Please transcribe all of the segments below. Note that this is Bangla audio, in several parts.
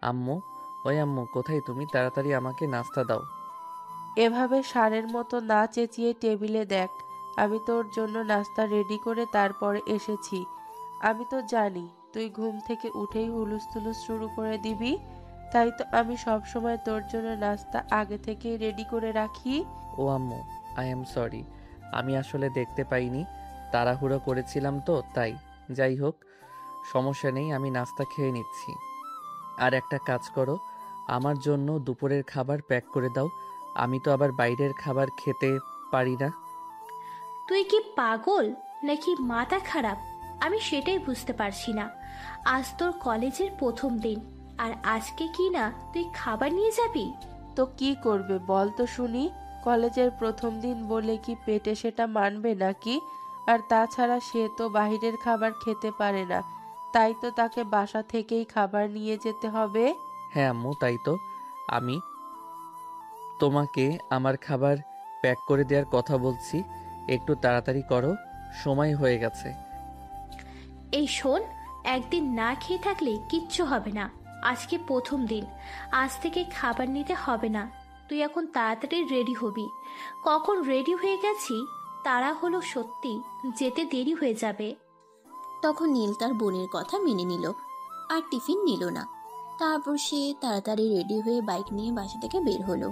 আম্মু, ওই আম্মু, কোথায় তুমি? তাড়াতাড়ি আমাকে নাস্তা দাও। এভাবে ষাঁড়ের মতো না চেঁচিয়ে টেবিলে দেখ। আমি তোর জন্য নাস্তা রেডি করে তারপর এসেছি। আমি তো জানি তুই ঘুম থেকে উঠেই হুলুস-থুলুস শুরু করে দিবি। তাই তো আমি সবসময় তোর জন্য নাস্তা আগে থেকেই রেডি করে রাখি। ও আম্মু, আই এম সরি। আমি আসলে দেখতে পাইনি, তাড়াহুড়ো করেছিলাম তো তাই। যাই হোক, সমস্যা নেই, আমি নাস্তা খেয়ে নিচ্ছি। আর একটা কাজ করো, আমার জন্য দুপুরের খাবার প্যাক করে দাও। আমি তো আবার বাইরের খাবার খেতে পারি না। তুই কি পাগল নাকি মাথা খারাপ? আমি সেটাই বুঝতে পারছি না। আজ তোর কলেজের প্রথম দিন, আর আজকে কি না তুই খাবার নিয়ে যাবি? তো কি করবে বল তো শুনি? কলেজের প্রথম দিন বলে কি পেটে সেটা মানবে নাকি? আর তাছাড়া সে তো বাইরের খাবার খেতে পারে না, তাই তো তাকে বাসা থেকেই খাবার নিয়ে যেতে হবে। হ্যাঁ আম্মু, তাই তো। আমি তোমাকে আমার খাবার প্যাক করে দেওয়ার কথা বলছি। একটু তাড়াতাড়ি করো, সময় হয়ে গেছে। এই শোন, একদিন না খেয়ে থাকলে কিচ্ছু হবে না। আজকে প্রথম দিন, আজ থেকে খাবার নিতে হবে না। তুই এখন তাড়াতাড়ি রেডি হবি। কখন রেডি হয়ে গেছি, তারা হলো সত্যি, যেতে দেরি হয়ে যাবে। তখন নীল তার বোনের কথা মেনে নিল আর টিফিন নিল না। তারপর সে তাড়াতাড়ি রেডি হয়ে বাইক নিয়ে বাসা থেকে বের হলো।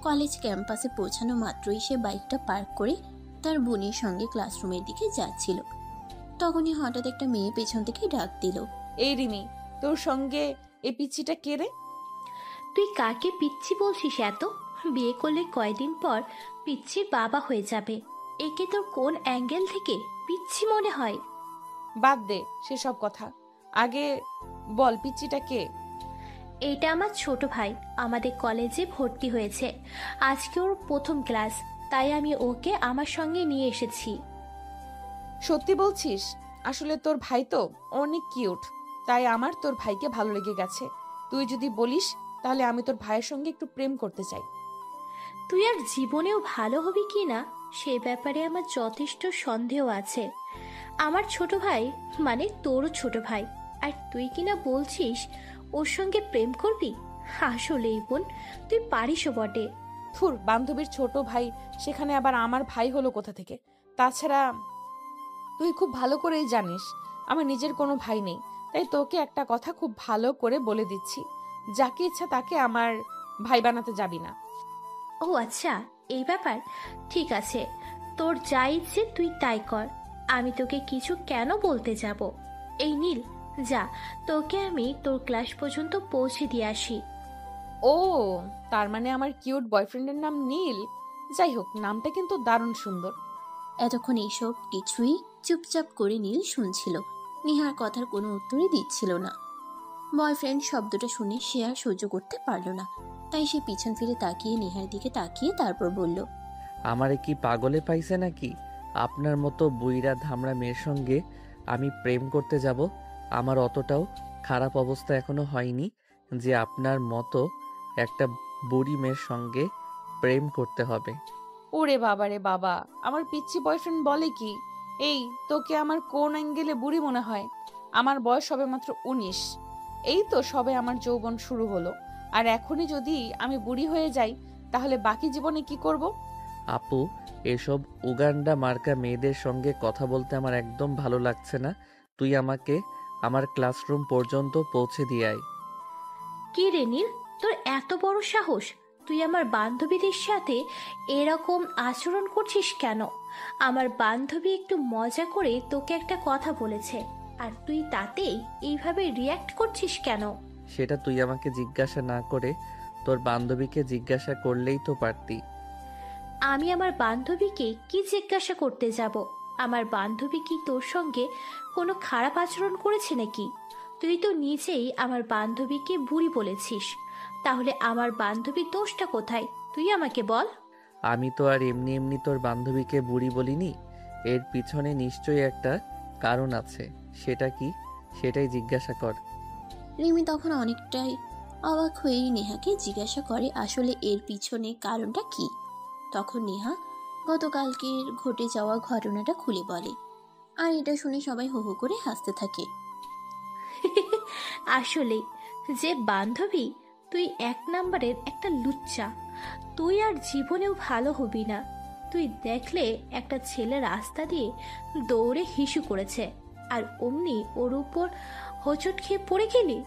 কলেজ ক্যাম্পাসে পৌঁছানো মাত্রই সে বাইকটা পার্ক করে তার বোনের সঙ্গে ক্লাসরুমের দিকে যাচ্ছিল। তখনই হঠাৎ একটা মেয়ে পেছন থেকে ডাক দিল। এই রিমি, তোর সঙ্গে এই পিচ্চিটা কে রে? তুই কাকে পিচ্ছি বলছিস এত? বিয়ে করলে কয়দিন পর পিচ্ছির বাবা হয়ে যাবে। একে তোর কোন অ্যাঙ্গেল থেকে পিচ্ছি মনে হয়? বাদ দে সেসব কথা। আগে বল, পিচ্চিটা কে? এটা আমার ছোট ভাই, আমাদের কলেজে ভর্তি হয়েছে। আজকে ওর প্রথম ক্লাস, তাই আমি ওকে আমার সঙ্গে নিয়ে এসেছি। সত্যি বলছিস? আসলে তোর ভাই তো অনেক কিউট, তাই আমার তোর ভাইকে ভালো লেগে গেছে। তুই যদি বলিস তাহলে আমি তোর ভাইয়ের সঙ্গে একটু প্রেম করতে চাই। তুই আর জীবনেও ভালো হবি কি না সে ব্যাপারে আমার যথেষ্ট সন্দেহ আছে। আমার ছোট ভাই মানে তোরও ছোট ভাই, আর তুই কিনা বলছিস ওর সঙ্গে প্রেম করবি? আসলেই বোন, তুই পারিসও বটে। থুর, বান্ধবীর ছোট ভাই, সেখানে আবার আমার ভাই হলো কোথা থেকে? তাছাড়া তুই খুব ভালো করেই জানিস আমার নিজের কোনো ভাই নেই। তাই তোকে একটা কথা খুব ভালো করে বলে দিচ্ছি, যাকে ইচ্ছা তাকে আমার ভাই বানাতে যাবি না। ও আচ্ছা, এই ব্যাপার। ঠিক আছে, তোর যা ইচ্ছে তুই তাই কর। আমি তোকে কিছু কেন বলতে যাব? এই নীল, যা, তোকে আমি তোর ক্লাস পর্যন্ত পৌঁছে দিয়ে আসি। ও, তার মানে আমার কিউট বয়ফ্রেন্ডের নাম নীল। যাই হোক, নামটা কিন্তু দারুণ সুন্দর। এতক্ষণ এইসব কিছুই চুপচাপ করে নীল শুনছিল। নেহার কথার কোনো উত্তরই দিচ্ছিল না। বয়ফ্রেন্ড শব্দটা শুনে সে আর সহ্য করতে পারল না, তাই সে পিছন ফিরে তাকিয়ে নেহার দিকে তাকিয়ে তারপর বলল। আমারে কি পাগলে পাইছে নাকি? আপনার মতো বুইড়া ধামড়া মেয়ের সঙ্গে আমি প্রেম করতে যাব? আমার অতটাও খারাপ অবস্থা এখনো হয়নি যে আপনার মতো একটা বুড়ি মেয়ের সঙ্গে প্রেম করতে হবে। ওরে বাবা রে বাবা, আমার পিচ্চি বয়ফ্রেন্ড বলে কি? এই, তোকে আমার কোন অ্যাঙ্গেলে বুড়ি মনে হয়? আমার বয়স সবে মাত্র 19। এই তো সবে আমার যৌবন শুরু হলো, আর এখনই যদি আমি বুড়ি হয়ে যাই তাহলে বাকি জীবনে কি করব? আপু, এসব উগান্ডা মার্কা মেয়েদের সঙ্গে কথা বলতে আমার একদম ভালো লাগছে না। তুই আমাকে আমার ক্লাসরুম পর্যন্ত পৌঁছে দিয়ে আয়। কি রে নীল, তোর এত বড় সাহস? তুই আমার বান্ধবীদের সাথে এরকম আচরণ করছিস কেন? আমার বান্ধবী একটু মজা করে তোকে একটা কথা বলেছে, আর তুই তাতেই এইভাবে রিয়্যাক্ট করছিস কেন? সেটা তুই আমাকে জিজ্ঞাসা না করে তোর বান্ধবীকে জিজ্ঞাসা করলেই তো পারতি। আমি আমার বান্ধবীকে কি জিজ্ঞাসা করতে যাব? আমার বান্ধবী কি তোর সঙ্গে কোনো খারাপ আচরণ করেছে নাকি? তুই তো নিজেই আমার বান্ধবীকে বুড়ি বলেছিস। তাহলে আমার বান্ধবীর দোষটা কোথায়, তুই আমাকে বল। আমি তো আর এমনি এমনি তোর বান্ধবীকে বুড়ি বলিনি। এর পিছনে নিশ্চয়ই একটা কারণ আছে। সেটা কি, সেটাই জিজ্ঞাসা কর। রিমি তখন অনেকটাই অবাক হয়েই নেহাকে জিজ্ঞাসা করে আসলে এর পিছনে কারণটা কি। তখন নেহা গতকালকের ঘটে যাওয়া ঘটনাটা খুলে বলে, আর এটা শুনে সবাই হো হো করে হাসতে থাকে। আসলে যে বান্ধবী, তুই এক নাম্বারের একটা লুচ্চা। তুই আর জীবনেও ভালো হবি না। তুই দেখলে একটা ছেলে রাস্তা দিয়ে দৌড়ে হিসু করেছে, আর অমনি ওর উপর হোঁচট খেয়ে পড়ে গেলি,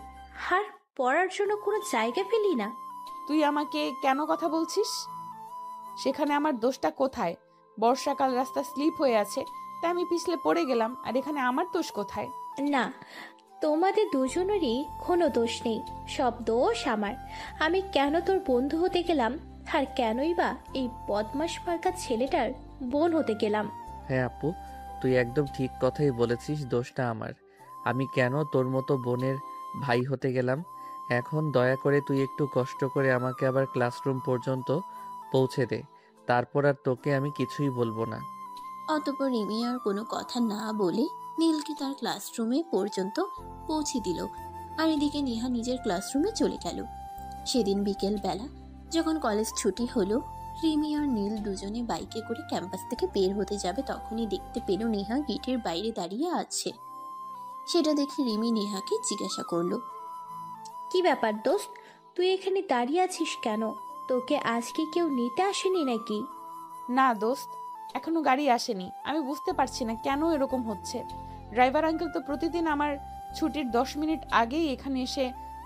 আর পড়ার জন্য কোনো জায়গা পেলি না। তুই আমাকে কেন কথা বলছিস? সেখানে আমার দোষটা কোথায়? বর্ষাকাল, রাস্তা স্লিপ হয়ে আছে, তাই আমি পিছলে পড়ে গেলাম, আর এখানে আমার দোষ কোথায়? না, তোমাদের দুজনেরই কোনো দোষ নেই, সব দোষ আমার। আমি কেন তোর বন্ধু হতে গেলাম, আর কেনই বা এই বদমাস মার্কা ছেলেটার বোন হতে গেলাম? হ্যাঁ আপু, তুই একদম ঠিক কথাই বলেছিস, দোষটা আমার। আমি কেন তোর মতো বোনের ভাই হতে গেলাম? এখন দয়া করে তুই একটু কষ্ট করে আমাকে আবার ক্লাসরুম পর্যন্ত পৌঁছে দে, তারপর আর তোকে আমি কিছুই বলবো না। অতঃপর রিমি আর কোনো কথা না বলে নীলকে তার ক্লাসরুমে পর্যন্ত পৌঁছে দিল। আর এদিকে নেহা নিজের ক্লাসরুমে চলে গেল। সেদিন বিকেল বেলা যখন কলেজ ছুটি হলো, রিমি আর নীল দুজনে বাইকে করে ক্যাম্পাস থেকে বের হতে যাবে, তখনই দেখতে পেল নেহা গেটের বাইরে দাঁড়িয়ে আছে। সেটা দেখে রিমি নেহাকে জিজ্ঞাসা করলো, কি ব্যাপার দোস্ত, তুই এখানে দাঁড়িয়ে আছিস কেন? তোকে আজকে কেউ নিতে আসেনি নাকি? না দোস্ত, এখনো গাড়ি আসেনি। আমি বুঝতে পারছি না কেন এরকম হচ্ছে। ড্রাইভার আঙ্কেল তো প্রতিদিন আমার ছুটির 10 মিনিট আগেই এখানে এসে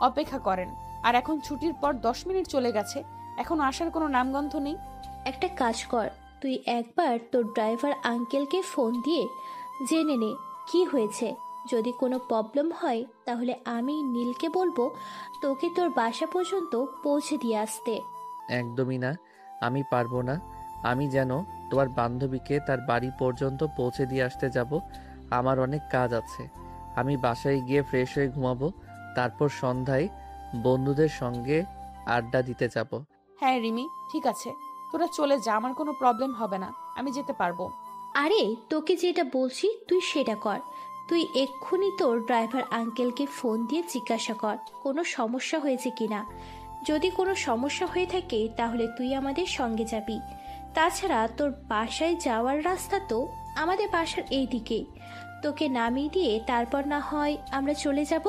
অপেক্ষা করেন, আর এখন ছুটির পর 10 মিনিট চলে গেছে, এখন আসার কোনো নামগন্ধ নেই। একটা কাজ কর, তুই একবার তোর ড্রাইভার আঙ্কেলকে ফোন দিয়ে জেনে নে কি হয়েছে। যদি কোনো প্রবলেম হয় তাহলে আমি নীলকে বলবো তোকে তোর বাসা পর্যন্ত পৌঁছে দিয়ে আসতে। একদমই না, আমি পারবো না। আমি যেন তোমার বান্ধবীকে তার বাড়ি পর্যন্ত পৌঁছে দিয়ে আসতে যাব? আমার অনেক কাজ আছে। আমি বাসায় গিয়ে ফ্রেশ হয়ে ঘুমাবো, তারপর সন্ধ্যায় বন্ধুদের সঙ্গে আড্ডা দিতে যাব। হ্যাঁ রিমি, ঠিক আছে, তোরা চলে যা, আমার কোনো প্রবলেম হবে না, আমি যেতে পারবো। আরে তোকে যেটা বলছি তুই সেটা কর। তুই এক্ষুনি তোর ড্রাইভার আঙ্কেলকে ফোন দিয়ে জিজ্ঞাসা কর কোনো সমস্যা হয়েছে কিনা। যদি কোনো সমস্যা হয়ে থাকে তাহলে তুই আমাদের সঙ্গে যাবি। তাছাড়া তোর বাসায় যাওয়ার রাস্তা তো আমাদের বাসার এই দিকেই। তোকে নামিয়ে দিয়ে তারপর না হয় আমরা চলে যাব।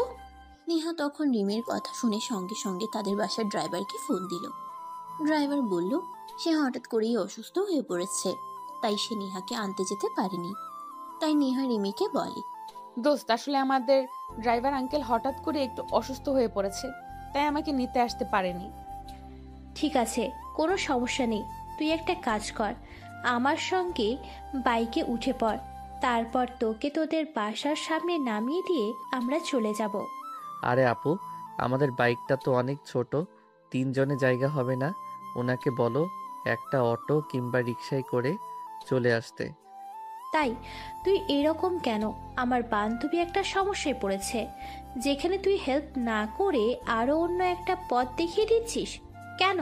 নেহা তখন রিমির কথা শুনে সঙ্গে সঙ্গে তাদের বাসার ড্রাইভারকে ফোন দিল। ড্রাইভার বলল সে হঠাৎ করেই অসুস্থ হয়ে পড়েছে, তাই সে নেহাকে আনতে যেতে পারেনি। তাই নেহা রিমিকে বলে, দোস্ত, আসলে আমাদের ড্রাইভার আঙ্কেল হঠাৎ করে একটু অসুস্থ হয়ে পড়েছে, তাই আমাকে নিতে আসতে পারেনি। ঠিক আছে, কোনো সমস্যা নেই। তুই একটা কাজ কর, আমার সঙ্গে বাইকে উঠে পড়, তারপর তোকে তোদের বাসার সামনে নামিয়ে দিয়ে আমরা চলে যাব। আরে আপু, আমাদের বাইকটা তো অনেক ছোট, 3 জনে জায়গা হবে না। ওনাকে বলো একটা অটো কিংবা রিকশায় করে চলে আসতে। তাই তুই এরকম কেন? আমার বান্ধবী একটা সমস্যায় পড়েছে, যেখানে তুই হেল্প না করে আরও অন্য একটা পথ দেখিয়ে দিচ্ছিস। কেন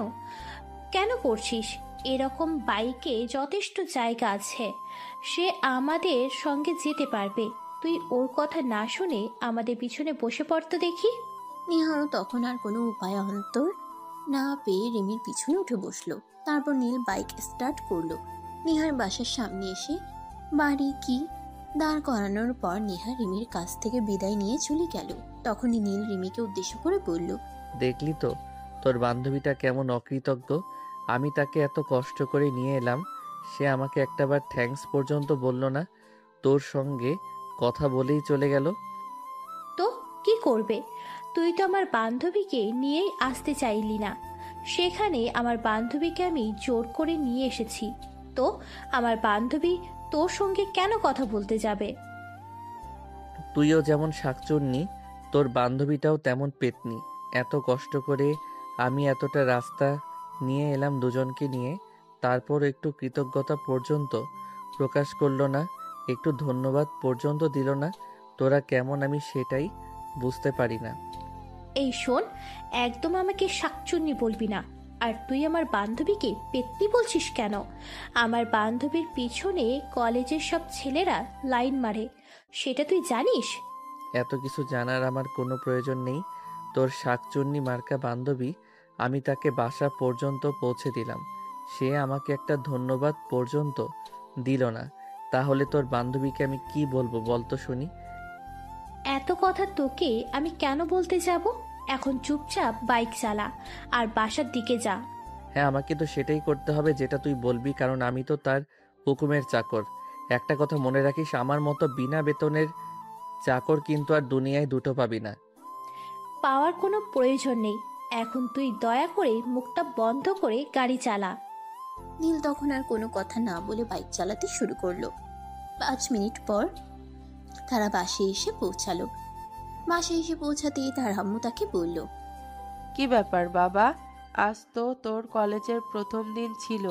কেন করছিস এরকম? বাইকে যথেষ্ট জায়গা আছে, সে আমাদের সঙ্গে যেতে পারবে। তুই ওর কথা না শুনে আমাদের পিছনে বসে পড়তে দেখি। নেহারও তখন আর কোনো উপায় অন্তর না পেয়ে রিমির পিছনে উঠে বসলো। তারপর নীল বাইক স্টার্ট করলো। নেহার বাসার সামনে এসে বাড়ি কি দাঁড় করানোর পর নেহা রিমির কাছ থেকে বিদায় নিয়ে চলে গেল। তখনই নীল রিমিকে উদ্দেশ্য করে বলল, দেখলি তো তোর বান্ধবীটা কেমন অকৃতজ্ঞ। আমি তাকে এত কষ্ট করে নিয়ে এলাম, সে আমাকে একটাবার থ্যাঙ্কস পর্যন্ত বলল না। তোর সঙ্গে কথা বলেই চলে গেল। তো কি করবে? তুই তো আমার বান্ধবীকে নিয়েই আসতে চাইলি না, সেখানে আমার বান্ধবীকে আমি জোর করে নিয়ে এসেছি। তো আমার বান্ধবী তোর সঙ্গে কেন কথা বলতে যাবে? তুইও যেমন শাকচুন্নি, তোর বান্ধবীটাও তেমন পেতনি। এত কষ্ট করে আমি এতটা রাস্তা নিয়ে এলাম দুজনকে নিয়ে, তারপর একটু কৃতজ্ঞতা পর্যন্ত প্রকাশ করলো না, একটু ধন্যবাদ পর্যন্ত দিল না। তোরা কেমন আমি সেটাই বুঝতে পারি না। এই শোন, একদম আমাকে শাকচুন্নি বলবি না। আর তুই আমার বান্ধবীকে পেত্নী বলছিস কেন? আমার বান্ধবীর পিছনে কলেজের সব ছেলেরা লাইন মারে, সেটা তুই জানিস? এত কিছু জানার আমার কোনো প্রয়োজন নেই। তোর শাকচুন্নি মার্কা বান্ধবী, আমি তাকে বাসা পর্যন্ত পৌঁছে দিলাম, সে আমাকে একটা ধন্যবাদ পর্যন্ত দিল না। তাহলে তোর বান্ধবীকে আমি কি বলবো বলতো শুনি? এত কথা তোকে আমি কেন বলতে যাব? এখন চুপচাপ বাইক চালা আর বাসার দিকে যা। হ্যাঁ, আমাকে তো সেটাই করতে হবে যেটা তুই বলবি, কারণ আমি তো তার হুকুমের চাকর। একটা কথা মনে রাখিস, আমার মতো বিনা বেতনের চাকর কিন্তু আর দুনিয়ায় দুটো পাবি না। পাওয়ার কোনো প্রয়োজন নেই। এখন তুই দয়া করে মুখটা বন্ধ করে গাড়ি চালা। নীল তখন আর কোনো কথা না বলে বাইক চালাতে শুরু করলো। 5 মিনিট পর তারা বাসে এসে পৌঁছালো। বাসে এসে পৌঁছাতেই তার আম্মু তাকে বলল, কি ব্যাপার বাবা? আজ তো তোর কলেজের প্রথম দিন ছিল।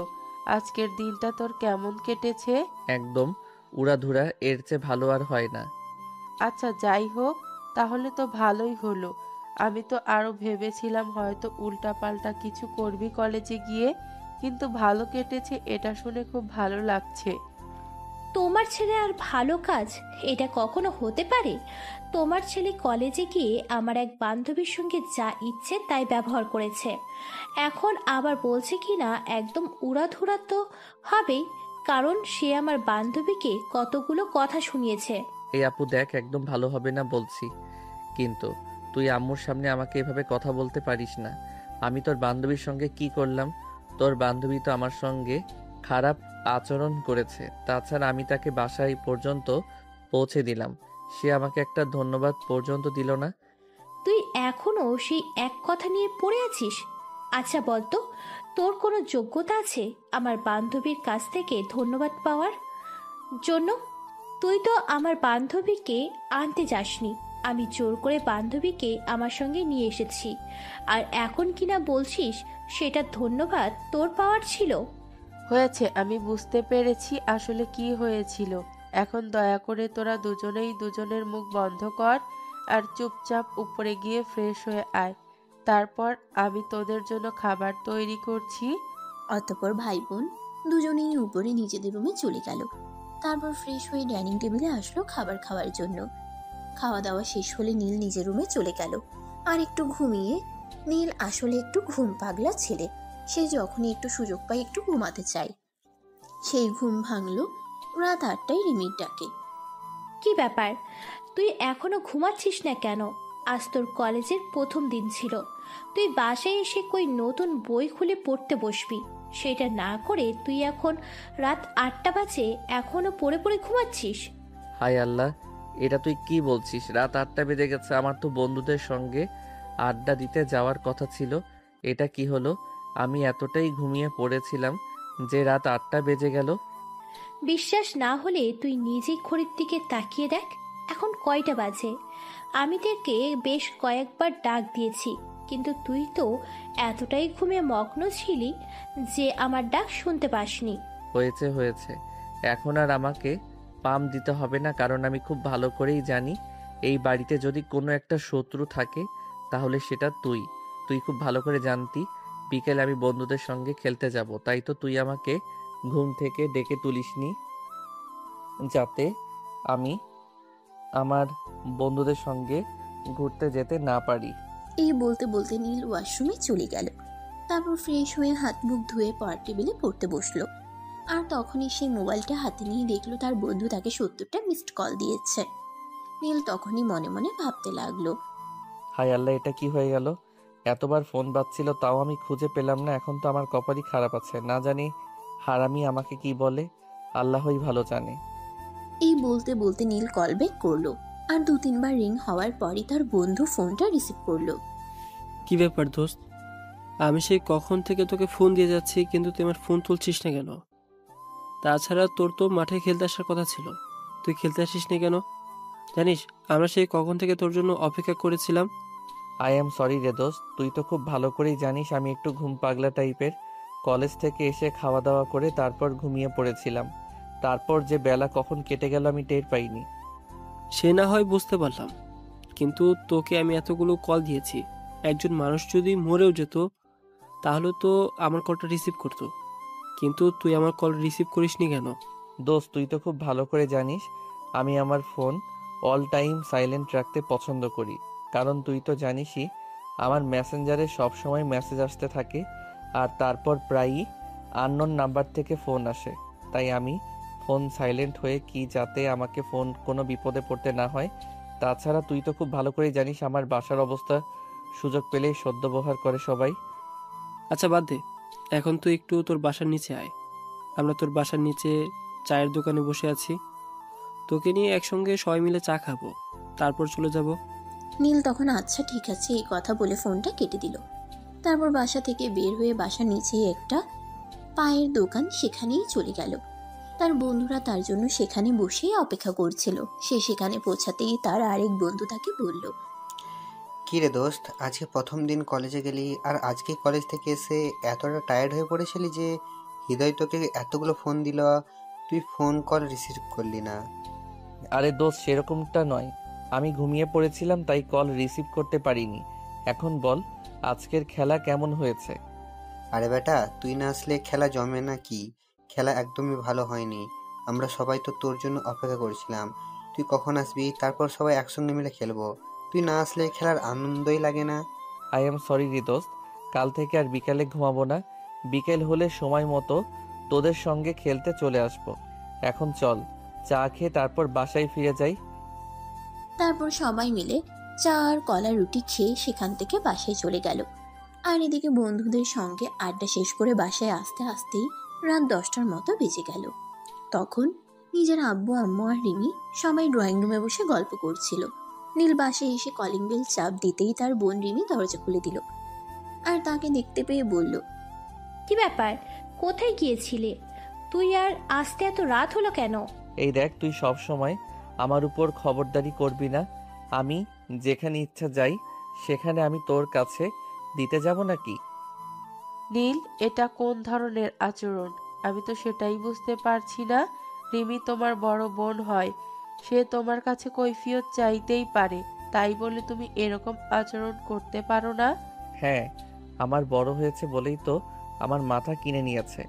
আজকের দিনটা তোর কেমন কেটেছে? একদম উড়াধুরা, এর চেয়ে ভালো আর হয় না। আচ্ছা, যাই হোক, তাহলে তো ভালোই হলো। আমি তো আরো ভেবেছিলাম হয়তো উল্টাপাল্টা কিছু করবি কলেজে গিয়ে, কিন্তু ভালো কেটেছে এটা শুনে খুব ভালো লাগছে। তোমার ছেলে আর ভালো কাজ, এটা কখনো হতে পারে? তোমার ছেলে কলেজে গিয়ে আমার এক বান্ধবীর সঙ্গে যা ইচ্ছে তাই ব্যবহার করেছে। এখন আবার বলছে কি না একদম উড়াধুরা, তো হবেই, কারণ সে আমার বান্ধবীকে কতগুলো কথা শুনিয়েছে। এই আপু দেখ, একদম ভালো হবে না বলছি, কিন্তু তুই আম্মুর সামনে আমাকে এভাবে কথা বলতে পারিস না। আমি তোর বান্ধবীর সঙ্গে কি করলাম? তোর বান্ধবী তো আমার সঙ্গে খারাপ আচরণ করেছে, তাছাড়া আমি তাকে বাসায় পর্যন্ত পৌঁছে দিলাম, সে আমাকে একটা ধন্যবাদ পর্যন্ত দিল না। তুই এখনো সেই এক কথা নিয়ে পড়ে আছিস? আচ্ছা বলতো, তোর কোনো যোগ্যতা আছে আমার বান্ধবীর কাছ থেকে ধন্যবাদ পাওয়ার জন্য? তুই তো আমার বান্ধবীকে আনতে যাসনি, আমি জোর করে বান্ধবীকে আমার সঙ্গে নিয়ে এসেছি, আর এখন কিনা বলছিস সেটা ধন্যবাদ তোর পাওয়ার ছিল? হয়েছে, আমি বুঝতে পেরেছি আসলে কি হয়েছিল। এখন দয়া করে তোরা দুজনেই দুজনের মুখ বন্ধ কর আর চুপচাপ উপরে গিয়ে ফ্রেশ হয়ে আয়। তারপর আমি তোদের জন্য খাবার তৈরি করছি। অতঃপর ভাই বোন দুজনেই উপরে নিজেদের রুমে চলে গেল। তারপর ফ্রেশ হয়ে ডাইনিং টেবিলে আসলো খাবার খাওয়ার জন্য। খাওয়া দাওয়া শেষ হলে নীল নিজের রুমে চলে গেল আর একটু ঘুমিয়ে। নীল আসলে একটু ঘুম পাগলা ছেলে, সে যখনই একটু সুযোগ পায় একটু ঘুমাতে চায়। সেই ঘুম ভাঙলো রাত 8টায় রিমির ডাকে। কি ব্যাপার, তুই এখনো ঘুমাচ্ছিস না কেন? আজ তোর কলেজের প্রথম দিন ছিল, তুই বাসায় এসে কই নতুন বই খুলে পড়তে বসবি, সেটা না করে তুই এখন রাত 8টা বাজে এখনো পড়ে পড়ে ঘুমাচ্ছিস। হায় আল্লাহ, এটা তুই কি বলছিস? রাত 8টা বেজে গেছে, আমার তো বন্ধুদের সঙ্গে আড্ডা দিতে যাওয়ার কথা ছিল। এটা কি হলো? আমি এতটাই ঘুমিয়ে পড়েছিলাম যে রাত 8টা বেজে গেল। বিশ্বাস না হলে তুই নিজেই ঘড়ির দিকে তাকিয়ে দেখ, এখন কয়টা বাজে। আমি তোকে বেশ কয়েকবার ডাক দিয়েছি, কিন্তু তুই তো এতটাই ঘুমে মগ্ন ছিলি যে আমার ডাক শুনতে পাসনি। হয়েছে হয়েছে, এখন আর আমাকে পাম দিতে হবে না, কারণ আমি খুব ভালো করেই জানি এই বাড়িতে যদি কোনো একটা শত্রু থাকে তাহলে সেটা তুই। তুই খুব ভালো করে জানতি বিকেলে আমি বন্ধুদের সঙ্গে খেলতে যাব, তাই তো তুই আমাকে ঘুম থেকে ডেকে তুলিসনি যাতে আমি আমার বন্ধুদের সঙ্গে ঘুরতে যেতে না পারি। এই বলতে বলতে নীল ওয়াশরুমে চলে গেল। তারপর ফ্রেশ হয়ে হাত মুখ ধুয়ে পড়ার টেবিলে পড়তে বসলো। আর তখনই সে মোবাইলটা হাতে নিয়ে দেখলো তার বন্ধু তাকে 70টা মিসড কল দিয়েছে। নীল তখনই মনে মনে ভাবতে লাগলো, হায় আল্লাহ, এটা কি হয়ে গেল? এতবার ফোন বাজছিল তাও আমি খুঁজে পেলাম না, এখন তো আমার কপালই খারাপ আছে, না জানি হারামি আমাকে কি বলে, আল্লাহই ভালো জানে। এই বলতে বলতে নীল কল ব্যাক করলো। আর 2-3বার রিং হওয়ার পরই তার বন্ধু ফোনটা রিসিভ করলো। কি ব্যাপার দোস্ত? আমি সেই কখন থেকে তোকে ফোন দিয়ে যাচ্ছি, কিন্তু তুই আমার ফোন তুলছিস না কেন? তাছাড়া তোর তো মাঠে খেলতে আসার কথা ছিল, তুই খেলতে আসিস না কেন? জানিস আমরা সেই কখন থেকে তোর জন্য অপেক্ষা করেছিলাম। আই এম সরি রে দোস্ত, তুই তো খুব ভালো করেই জানিস আমি একটু ঘুম পাগলা টাইপের। কলেজ থেকে এসে খাওয়া দাওয়া করে তারপর ঘুমিয়ে পড়েছিলাম, তারপর যে বেলা কখন কেটে গেল আমি টের পাইনি। সে না হয় বুঝতে পারলাম, কিন্তু তোকে আমি এতগুলো কল দিয়েছি, একজন মানুষ যদি মরেও যেত তাহলে তো আমার কলটা রিসিভ করতো, কিন্তু তুই আমার কল রিসিভ করিসনি কেন? দোস্ত, তুই তো খুব ভালো করে জানিস আমি আমার ফোন অল টাইম সাইলেন্ট রাখতে পছন্দ করি, কারণ তুই তো জানিসই আমার মেসেঞ্জারে সব সময় মেসেজ আসতে থাকে, আর তারপর প্রায়ই আননোন নাম্বার থেকে ফোন আসে, তাই আমি ফোন সাইলেন্ট হয়ে কি যাতে আমাকে ফোন কোনো বিপদে পড়তে না হয়। তাছাড়া তুই তো খুব ভালো করেই জানিস আমার বাসার অবস্থা সুযোগ পেলেই সদ্ব্যবহার করে সবাই। আচ্ছা বাদ দে, এখন তুই একটু তোর বাসার নিচে আয়। আমরা তোর বাসার নিচে চায়ের দোকানে বসে আছি, তোকে নিয়ে একসঙ্গে সবাই মিলে চা খাবো, তারপর চলে যাব। নীল তখন আচ্ছা ঠিক আছে এই কথা বলে ফোনটা কেটে দিল। তারপর বাসা থেকে বের হয়ে বাসার নিচেই একটা পায়ের দোকান, সেখানেই চলে গেল। তার বন্ধুরা তার জন্য সেখানে বসেই অপেক্ষা করছিল। সে সেখানে পৌঁছাতেই তার আরেক বন্ধু তাকে বলল, কি রে দোস্ত, আজকে প্রথম দিন কলেজে গেলি আর আজকে কলেজ থেকে এসে এতটা টায়ার্ড হয়ে পড়েছিলি যে হৃদয় তোকে এতগুলো ফোন দিল, তুই ফোন কল রিসিভ করলি না। আরে দোস্ত, সেরকমটা নয়, আমি ঘুমিয়ে পড়েছিলাম তাই কল রিসিভ করতে পারিনি। এখন বল, আজকের খেলা কেমন হয়েছে? আরে বেটা, তুই না আসলে খেলা জমে না কি? খেলা একদমই ভালো হয়নি। আমরা সবাই তো তোর জন্য অপেক্ষা করছিলাম, তুই কখন আসবি, তারপর সবাই একসঙ্গে মিলে খেলবো। তুই না আসলে খেলার আনন্দই লাগে না। আই এম সরি রে দোস্ত, কাল থেকে আর বিকালে ঘুমাবো না। বিকেল হলে সময় মতো তোদের সঙ্গে খেলতে চলে আসবো। এখন চল, চা খেয়ে তারপর বাসায় ফিরে যাই। তারপর সবাই মিলে চা আর কলা রুটি খেয়ে সেখান থেকে বাসায় চলে গেল। আর এদিকে বন্ধুদের সঙ্গে আড্ডা শেষ করে বাসায় আসতে আসতেই রাত 10টার মতো বেজে গেল। তখন নিজের আব্বু আম্মু আর রিমি সবাই ড্রয়িং রুমে বসে গল্প করছিল। নীল বাসায় এসে কলিং বেল চাপ দিতেই তার বোন রিমি দরজা খুলে দিল আর তাকে দেখতে পেয়ে বলল, কি ব্যাপার, কোথায় গিয়েছিলে? তুই আর আসতে এত রাত হলো কেন? এই দেখ, তুই সব সময় আমার উপর খবরদারি করবি না। আমি যেখানে ইচ্ছা যাই সেখানে আমি তোর কাছে দিতে যাব নাকি? নীল, এটা কোন ধরনের আচরণ? আমি তো সেটাই বুঝতে পারছি না। রিমি তোমার বড় বোন হয়, সে তোমার কাছে কৈফিয়ত চাইতেই পারে, তাই বলে তুমি এরকম আচরণ করতে পারো না। হ্যাঁ, আমার বড় হয়েছে বলেই তো আমার মাথা কিনে নিয়েছে।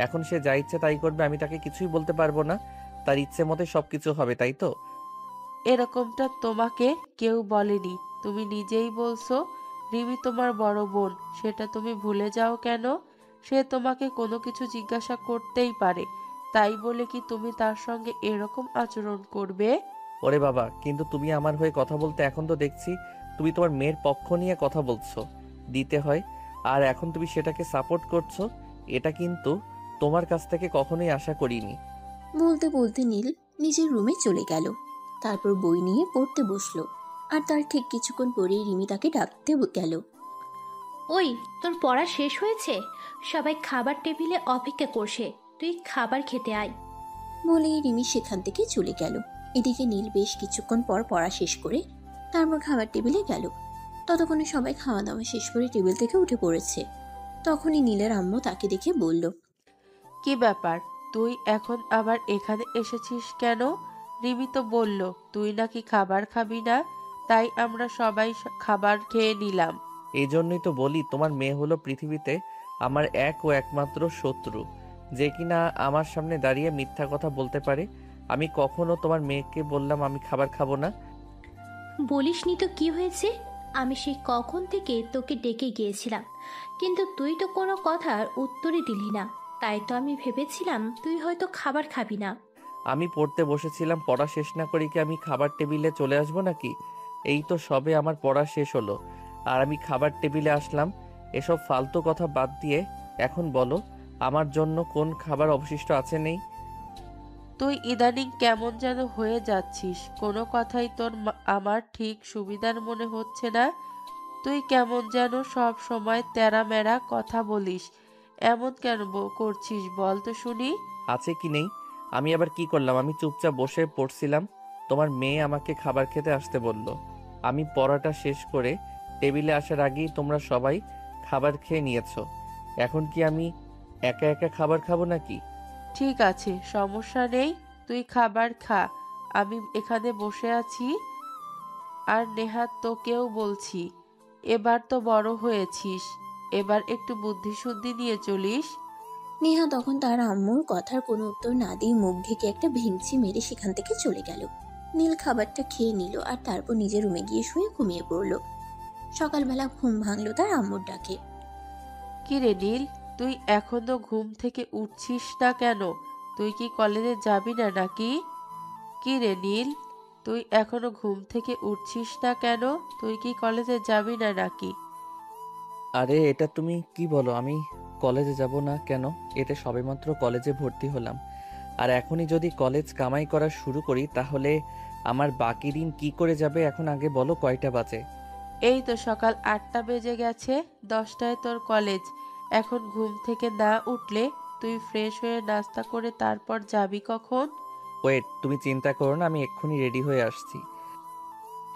এখন সে যা ইচ্ছে তাই করবে, আমি তাকে কিছুই বলতে পারবো না। তার ইচ্ছে মতে সবকিছু হবে, তাই তো? এরকমটা তোমাকে কেউ বলেনি, তুমি নিজেই বলছো রিমি তোমার বড় বোন। সেটা তুমি ভুলে যাও কেন? সে তোমাকে কোনো কিছু জিজ্ঞাসা করতেই পারে, তাই বলে কি তুমি তার সঙ্গে এরকম আচরণ করবে? ওরে বাবা, কিন্তু তুমি আমার হয়ে কথা বলতে এখন তো দেখছি তুমি তোমার মেয়ের পক্ষ নিয়ে কথা বলছো। দিতে হয়, আর এখন তুমি সেটাকে সাপোর্ট করছো। এটা কিন্তু তোমার কাছ থেকে কখনোই আশা করিনি। বলতে বলতে নীল নিজের রুমে চলে গেল। তারপর বই নিয়ে পড়তে বসলো। আর তার ঠিক কিছুক্ষণ পরেই রিমি তাকে ডাকতে গেল। ওই, তোর পড়া শেষ হয়েছে? সবাই খাবার টেবিলে অপেক্ষা করছে, তুই খাবার খেতে আয়। বলেই রিমি সেখান থেকে চলে গেল। এদিকে নীল বেশ কিছুক্ষণ পর পড়া শেষ করে তারপর খাবার টেবিলে গেল। ততক্ষণে সবাই খাওয়া দাওয়া শেষ করে টেবিল থেকে উঠে পড়েছে। তখনই নীলের আম্মু তাকে দেখে বলল, কি ব্যাপার, তুই এখন আবার এখানে এসেছিস কেন? রিমি তো বলল তুই নাকি খাবার খাবি না, তাই আমরা সবাই খাবার খেয়ে নিলাম। এই জন্যই তো বলি তোমার মেয়ে হলো পৃথিবীতে আমার এক ও একমাত্র শত্রু, যে কিনা আমার সামনে দাঁড়িয়ে মিথ্যা কথা বলতে পারে। আমি কখনো তোমার মেয়েকে বললাম আমি খাবার খাবো না? বলিসনি তো কি হয়েছে? আমি সেই কখন থেকে তোকে ডেকে গিয়েছিলাম, কিন্তু তুই তো কোনো কথার উত্তরই দিলি না। তাই তো আমি ভেবেছিলাম তুই হয়তো খাবার খাবি না। আমি পড়তে বসেছিলাম, পড়া শেষ না করে কি আমি খাবার টেবিলে চলে আসবো নাকি? এই তো সবে আমার পড়া শেষ হলো আর আমি খাবার টেবিলে আসলাম। এসব ফালতু কথা বাদ দিয়ে এখন বলো, আমার জন্য কোন খাবার অবশিষ্ট আছে নেই? তুই ইদানিং কেমন যেন হয়ে যাচ্ছিস, কোনো কথাই তোর আমার ঠিক সুবিধার মনে হচ্ছে না। তুই কেমন যেন সব সময় তেরা মেরা কথা বলিস, এমন কেন করছিস বল তো শুনি। আছে কি নেই? আমি আবার কি করলাম? আমি চুপচাপ বসে পড়ছিলাম, তোমার মেয়ে আমাকে খাবার খেতে আসতে বলল। আমি পড়াটা শেষ করে টেবিলে আসার আগেই তোমরা সবাই খাবার খেয়ে নিয়েছো। এখন কি আমি একা একা খাবার খাবো নাকি? ঠিক আছে, সমস্যা নেই, তুই খাবার খা। আমি এখানে বসে আছি। আর নেহাত তোকেও বলছি, এবার তো বড় হয়েছিস, এবার একটু বুদ্ধি শুদ্ধি নিয়ে চলিস। নেহা তখন তার আম্মুর কথার কোনো উত্তর না দিয়ে মুখ ঢেকে একটা ভেঙচি মেরে সেখান থেকে চলে গেল। নীল খাবারটা খেয়ে নিল আর তারপর নিজের রুমে গিয়ে শুয়ে ঘুমিয়ে পড়ল। সকালবেলা ঘুম ভাঙলো তার আম্মুর ডাকে। কি রে নীল, তুই এখনো ঘুম থেকে উঠছিস না কেন? তুই কি কলেজে যাবি না নাকি? কি রে নীল? তুই এখনো ঘুম থেকে উঠছিস না কেন? তুই কি কলেজে যাবি না নাকি? আরে এটা তুমি কি বলো? আমি কলেজে যাব না কেন? এতে সবেমাত্র কলেজে ভর্তি হলাম। আর এখনই যদি কলেজ কামাই করা শুরু করি তাহলে আমার বাকি দিন কি করে যাবে? এখন আগে বলো কয়টা বাজে? এই তো সকাল 8টা বেজে গেছে, 10টায় তোর কলেজ। এখন ঘুম থেকে না উঠলে তুই ফ্রেশ হয়ে নাস্তা করে তারপর যাবি কখন? ওয়েট, তুমি চিন্তা করো না, আমি এক্ষুনি রেডি হয়ে আসছি।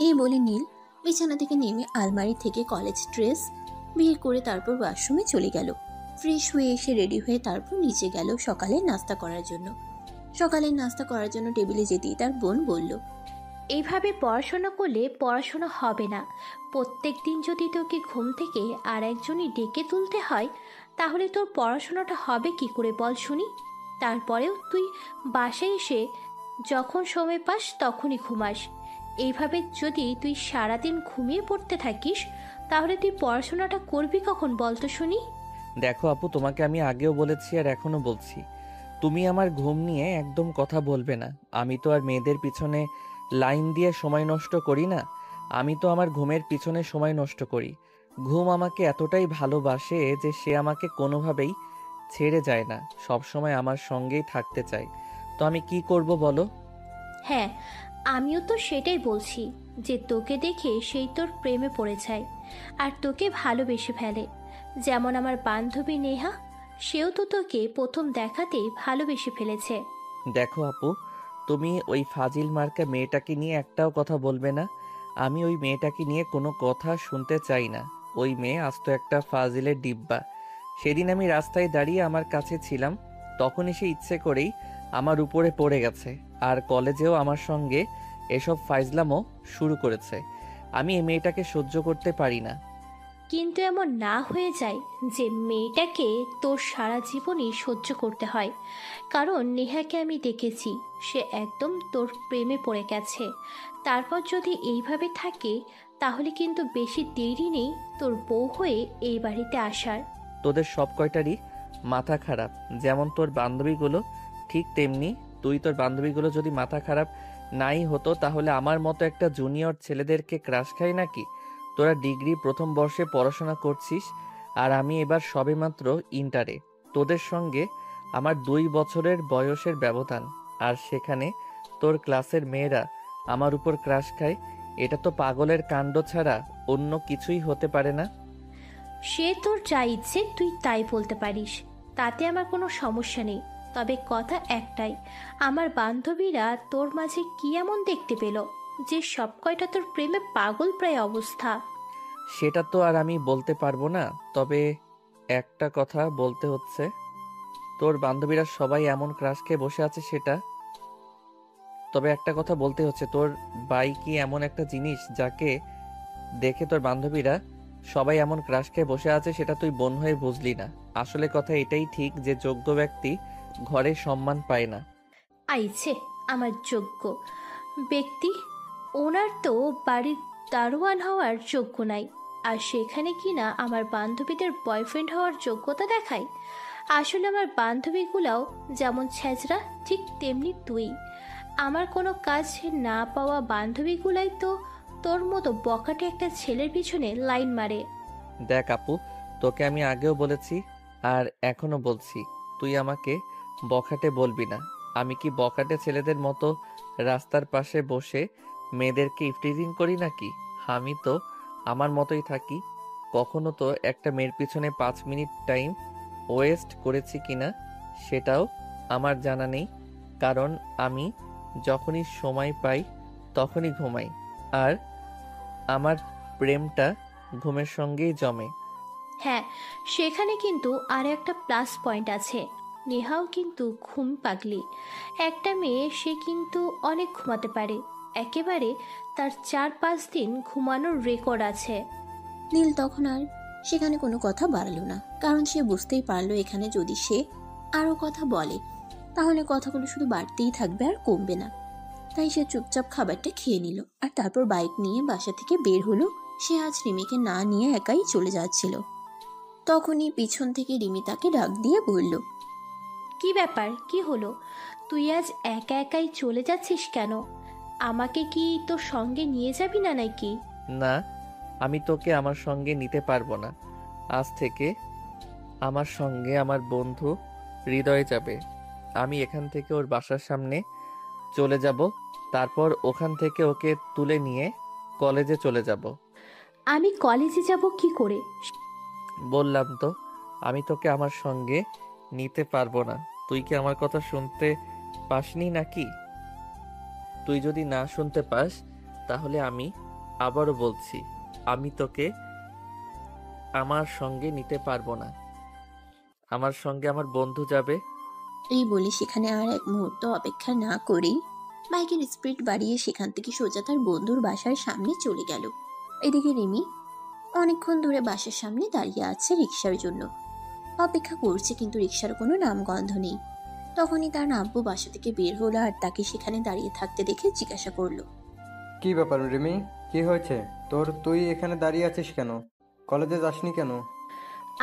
এই বলে নীল বিছানা থেকে নেমে আলমারি থেকে কলেজ ড্রেস বের করে তারপর ওয়াশরুমে চলে গেল। ফ্রেশ হয়ে এসে রেডি হয়ে তারপর নিচে গেল সকালে নাস্তা করার জন্য। সকালে নাস্তা করার জন্য টেবিলে যেতেই তার বোন বলল, এইভাবে পড়াশোনা করলে পড়াশোনা হবে না। প্রত্যেক দিন যদি তোকে ঘুম থেকে আর একজনই ডেকে তুলতে হয়, তাহলে তোর পড়াশোনাটা হবে কি করে বল শুনি? তারপরেও তুই বাসায় এসে যখন সময় পাস তখনই ঘুমাস। এইভাবে যদি তুই সারাদিন ঘুমিয়ে পড়তে থাকিস, তাহলে তুই পড়াশোনাটা করবি কখন বল তো শুনি? দেখো আপু, তোমাকে আমি আগেও বলেছি আর এখনো বলছি, তুমি আমার ঘুম নিয়ে একদম কথা বলবে না। আমি তো আর মেয়েদের পিছনে লাইন দিয়ে সময় নষ্ট করি না। আমি তো আমার ঘুমের পিছনে সময় নষ্ট করি। ঘুম আমাকে এতটাই ভালোবাসে যে সে আমাকে কোনোভাবেই ছেড়ে যায় না, সব সময় আমার সঙ্গেই থাকতে চায়। তো আমি কি করব বলো? হ্যাঁ, আমিও তো সেটাই বলছি যে তোকে দেখে সেই তোর প্রেমে পড়ে যায় আর তোকে ভালোবেসে ফেলে। যেমন আমার বান্ধবী নেহা, সেও তো তোকে প্রথম দেখাতেই ভালোবেসে ফেলেছে। দেখো আপু, তুমি ওই ফাজিল মার্কা মেয়েটাকে নিয়ে একটাও কথা বলবে না। আমি ওই মেয়েটাকে নিয়ে কোনো কথা শুনতে চাই না। ওই মেয়ে আস্ত একটা ফাজিলের ডিব্বা। সেদিন আমি রাস্তায় দাঁড়িয়ে আমার কাছে ছিলাম, তখনই সে ইচ্ছে করেই আমার উপরে পড়ে গেছে। আর কলেজেও আমার সঙ্গে এসব ফাইজলামও শুরু করেছে। আমি এই মেয়েটাকে সহ্য করতে পারি না। কিন্তু এমন না হয়ে যায় যে মেয়েটাকে তোর সারা জীবনই সহ্য করতে হয়। কারণ নেহাকে আমি দেখেছি, সে একদম তোর প্রেমে পড়ে গেছে। তারপর যদি এইভাবে থাকে, তাহলে কিন্তু বেশি দেরি নেই তোর বউ হয়ে এই বাড়িতে আসার। তোদের সব কয়টারই মাথা খারাপ। যেমন তোর বান্ধবীগুলো, ঠিক তেমনি তুই তোর বান্ধবীগুলো যদি মাথা খারাপ নাই হতো তাহলে আমার মতো একটা জুনিয়র ছেলেদেরকে ক্রাশ খাই নাকি? তোরা ডিগ্রি প্রথম বর্ষে পড়াশোনা করছিস আর আমি এবার সবেমাত্র ইন্টারে। তোদের সঙ্গে আমার 2 বছরের বয়সের ব্যবধান, আর সেখানে তোর ক্লাসের মেয়েরা আমার উপর ক্রাশ খায়। এটা তো পাগলের কাণ্ড ছাড়া অন্য কিছুই হতে পারে না। সে তোর যা ইচ্ছে তুই তাই বলতে পারিস, তাতে আমার কোনো সমস্যা নেই। তবে কথা একটাই, আমার বান্ধবীরা তোর মাঝে কি এমন দেখতে পেল যে সব কয়টা তোর প্রেমে পাগল প্রায় অবস্থা? সেটা তো আর আমি বলতে পারবো না, তবে একটা কথা বলতে হচ্ছে, তোর বান্ধবীরা সবাই এমন ক্রাশ খেয়ে বসে আছে সেটা। তবে একটা কথা বলতে হচ্ছে, তোর বাই কি এমন একটা জিনিস যাকে দেখে তোর বান্ধবীরা সবাই এমন ক্রাশ খেয়ে বসে আছে সেটা তুই বোন হয়ে বুঝলি না। আসলে কথা এটাই ঠিক যে যোগ্য ব্যক্তি ঘরে সম্মান পায় না। আইছে আমার যোগ্য ব্যক্তি, ওনার তো বাড়ির দারোয়ান হওয়ার যোগ্য নাই, আর সেখানে কিনা আমার বান্ধবীদের বয়ফ্রেন্ড হওয়ার যোগ্যতা দেখায়। আসলে আমার বান্ধবীগুলাও যেমন ছেঁচড়া, ঠিক তেমনি তুই। আমার কোনো কাজ না পাওয়া বান্ধবীগুলাই তো তোর মতো বকাটে একটা ছেলের পিছনে লাইন মারে। দেখ আপু, তোকে আমি আগেও বলেছি আর এখনো বলছি, তুই আমাকে বখাটে বলবি না। আমি কি বখাটে ছেলেদের মতো রাস্তার পাশে বসে মেয়েদেরকে ইফটিজিং করি নাকি? আমি তো আমার মতোই থাকি। কখনো তো একটা মেয়ের পিছনে 5 মিনিট টাইম ওয়েস্ট করেছি কিনা সেটাও আমার জানা নেই। কারণ আমি যখনই সময় পাই তখনই ঘুমাই, আর আমার প্রেমটা ঘুমের সঙ্গেই জমে। হ্যাঁ, সেখানে কিন্তু আর একটা প্লাস পয়েন্ট আছে। নেহাও কিন্তু ঘুম পাগলি একটা মেয়ে, সে কিন্তু অনেক ঘুমাতে পারে। একেবারে তার 4-5 দিন ঘুমানোর রেকর্ড আছে। নীল তখন আর সেখানে কোনো কথা বাড়ালো না, কারণ সে বুঝতেই পারলো এখানে যদি সে আরো কথা বলে তাহলে কথাগুলো শুধু বাড়তেই থাকবে আর কমবে না। তাই সে চুপচাপ খাবারটা খেয়ে নিল আর তারপর বাইক নিয়ে বাসা থেকে বের হলো। সে আজ রিমিকে না নিয়ে একাই চলে যাচ্ছিল। তখনই পিছন থেকে রিমি তাকে ডাক দিয়ে বলল, কি ব্যাপার, কি হলো? তুই আজ একা একাই চলে যাচ্ছিস কেন? আমাকে কি তোর সঙ্গে নিয়ে যাবি না নাকি? না, আমি তোকে আমার সঙ্গে নিতে পারবো না। আজ থেকে আমার সঙ্গে আমার বন্ধু হৃদয় যাবে। আমি এখান থেকে ওর বাসার সামনে চলে যাব, তারপর ওখান থেকে ওকে তুলে নিয়ে কলেজে চলে যাব। আমি কলেজে যাব কি করে? বললাম তো, আমি তোকে আমার সঙ্গে নিতে পারবো না। তুই কি আমার কথা শুনতে পাসনি নাকি? তুই যদি না শুনতে পাস তাহলে আমি আবারও বলছি, আমি তোকে আমার সঙ্গে নিতে পারবো না। আমার সঙ্গে আমার বন্ধু যাবে। এই বলে সেখানে আর এক মুহূর্ত অপেক্ষা না করেই বাইকের স্পিড বাড়িয়ে সেখান থেকে সোজা তার বন্ধুর বাসার সামনে চলে গেল। এদিকে রিমি অনেকক্ষণ ধরে বাসার সামনে দাঁড়িয়ে আছে রিক্সার জন্য, অপেক্ষা করছে, কিন্তু রিক্সার কোনো নামগন্ধ নেই। তখনই তার আব্বু বাসা থেকে বের হলো আর তাকে সেখানে দাঁড়িয়ে থাকতে দেখে জিজ্ঞাসা করলো, কি ব্যাপার রিমি, কি হয়েছে তোর? তুই এখানে দাঁড়িয়ে আছিস কেন? কলেজে যাসনি কেন?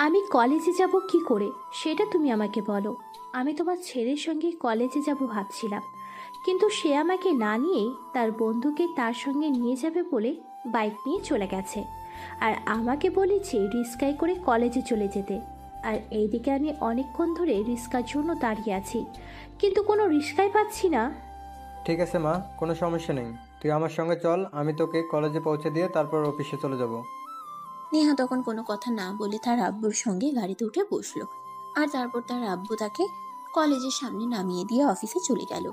আমি কলেজে যাব কি করে সেটা তুমি আমাকে বলো। আমি তোমার ছেলের সঙ্গে কলেজে যাব ভাবছিলাম, কিন্তু সে আমাকে না নিয়েই তার বন্ধুকে তার সঙ্গে নিয়ে যাবে বলে বাইক নিয়ে চলে গেছে। আর আমাকে বলেছে রিস্কায় করে কলেজে চলে যেতে। আর এইদিকে আমি অনেকক্ষণ ধরে রিস্কার জন্য দাঁড়িয়ে আছি, কিন্তু কোনো রিস্কাই পাচ্ছি না। ঠিক আছে মা, কোনো সমস্যা নেই, তুই আমার সঙ্গে চল, আমি তোকে কলেজে পৌঁছে দিয়ে তারপর অফিসে চলে যাব। নেহা তখন কোনো কথা না বলে তার আব্বুর সঙ্গে গাড়িতে উঠে বসলো, আর তারপর তার আব্বু তাকে কলেজের সামনে নামিয়ে দিয়ে অফিসে চলে গেল।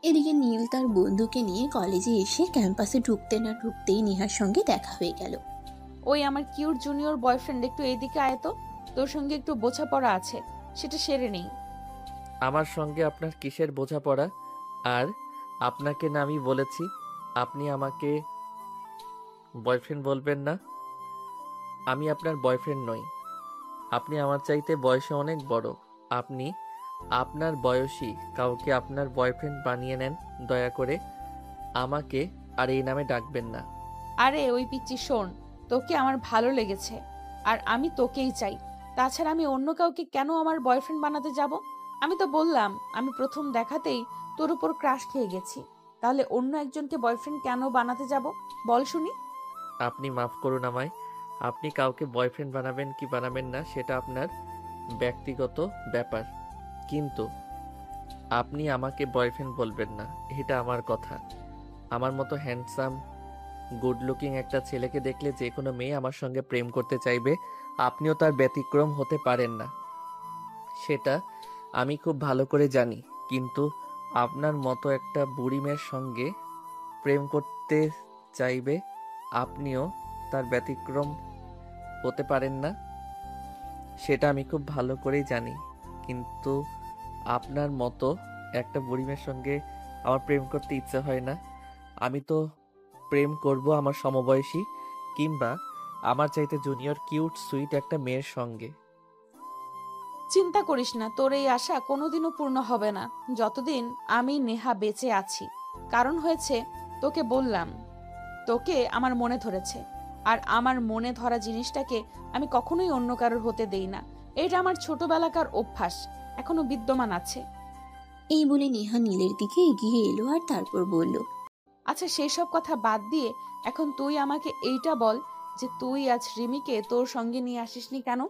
এদিকে নীল তার বন্ধুকে নিয়ে কলেজে এসে ক্যাম্পাসে ঢুকতে না ঢুকতেই নেহার সঙ্গে দেখা হয়ে গেল। ওই আমার কিউট জুনিয়র বয়ফ্রেন্ড, একটু এইদিকে আয় তো, তোর সঙ্গে একটু বোঝাপড়া আছে, সেটা সেরে নেই। আমার সঙ্গে আপনার কিসের বোঝাপড়া? আর আপনাকে না আমি বলেছি আপনি আমাকে বয়ফ্রেন্ড বলবেন না। আমি আপনার বয়ফ্রেন্ড নই। আপনি আমার চাইতে বয়সে অনেক বড়। আপনি আপনার বয়সী কাউকে আপনার বয়ফ্রেন্ড বানিয়ে নেন। দয়া করে আমাকে আর এই নামে ডাকবেন না। আরে ওই পিচ্চি শোন, তোকে আমার ভালো লেগেছে আর আমি তোকেই চাই। তাছাড়া আমি অন্য কাউকে কেন আমার বয়ফ্রেন্ড বানাতে যাব? আমি তো বললাম আমি প্রথম দেখাতেই তোর উপর ক্রাশ খেয়ে গেছি, তাহলে অন্য একজনকে বয়ফ্রেন্ড কেন বানাতে যাব বল শুনি। আপনি মাফ করুন আমায়। আপনি কাউকে বয়ফ্রেন্ড বানাবেন কি বানাবেন না সেটা আপনার ব্যক্তিগত ব্যাপার, কিন্তু আপনি আমাকে বয়ফ্রেন্ড বলবেন না, এটা আমার কথা। আমার মতো হ্যান্ডসাম গুড লুকিং একটা ছেলেকে দেখলে যে কোনো মেয়ে আমার সঙ্গে প্রেম করতে চাইবে। আপনিও তার ব্যতিক্রম হতে পারেন না, সেটা আমি খুব ভালো করে জানি। কিন্তু আপনার মতো একটা বুড়ি মেয়ের সঙ্গে প্রেম করতে চাইবে, আপনিও তার ব্যতিক্রম হতে পারেন না, সেটা আমি খুব ভালো করেই জানি। কিন্তু আপনার মতো একটা বুড়ি মেয়ের সঙ্গে আমার প্রেম করতে ইচ্ছে হয় না। আমি তো প্রেম করব আমার সমবয়সী কিংবা আমার চাইতে জুনিয়র কিউট সুইট একটা মেয়ের সঙ্গে। চিন্তা করিস না, তোর এই আশা কোনোদিনও পূর্ণ হবে না যতদিন আমি নেহা বেঁচে আছি। কারণ হয়েছে, তোকে বললাম, তোকে আমার মনে ধরেছে, আর আমার মনে ধরা জিনিসটাকে আমি কখনোই অন্য কারোর হতে দেই না। এটা আমার ছোটবেলাকার অভ্যাস, এখনো বিদ্যমান আছে। এই বলে নেহা নীলের দিকে এগিয়ে এলো আর তারপর বলল, আচ্ছা সেই সব কথা বাদ দিয়ে এখন তুই আমাকে এইটা বল যে তুই আজ রিমিকে তোর সঙ্গে নিয়ে আসিসনি কেন?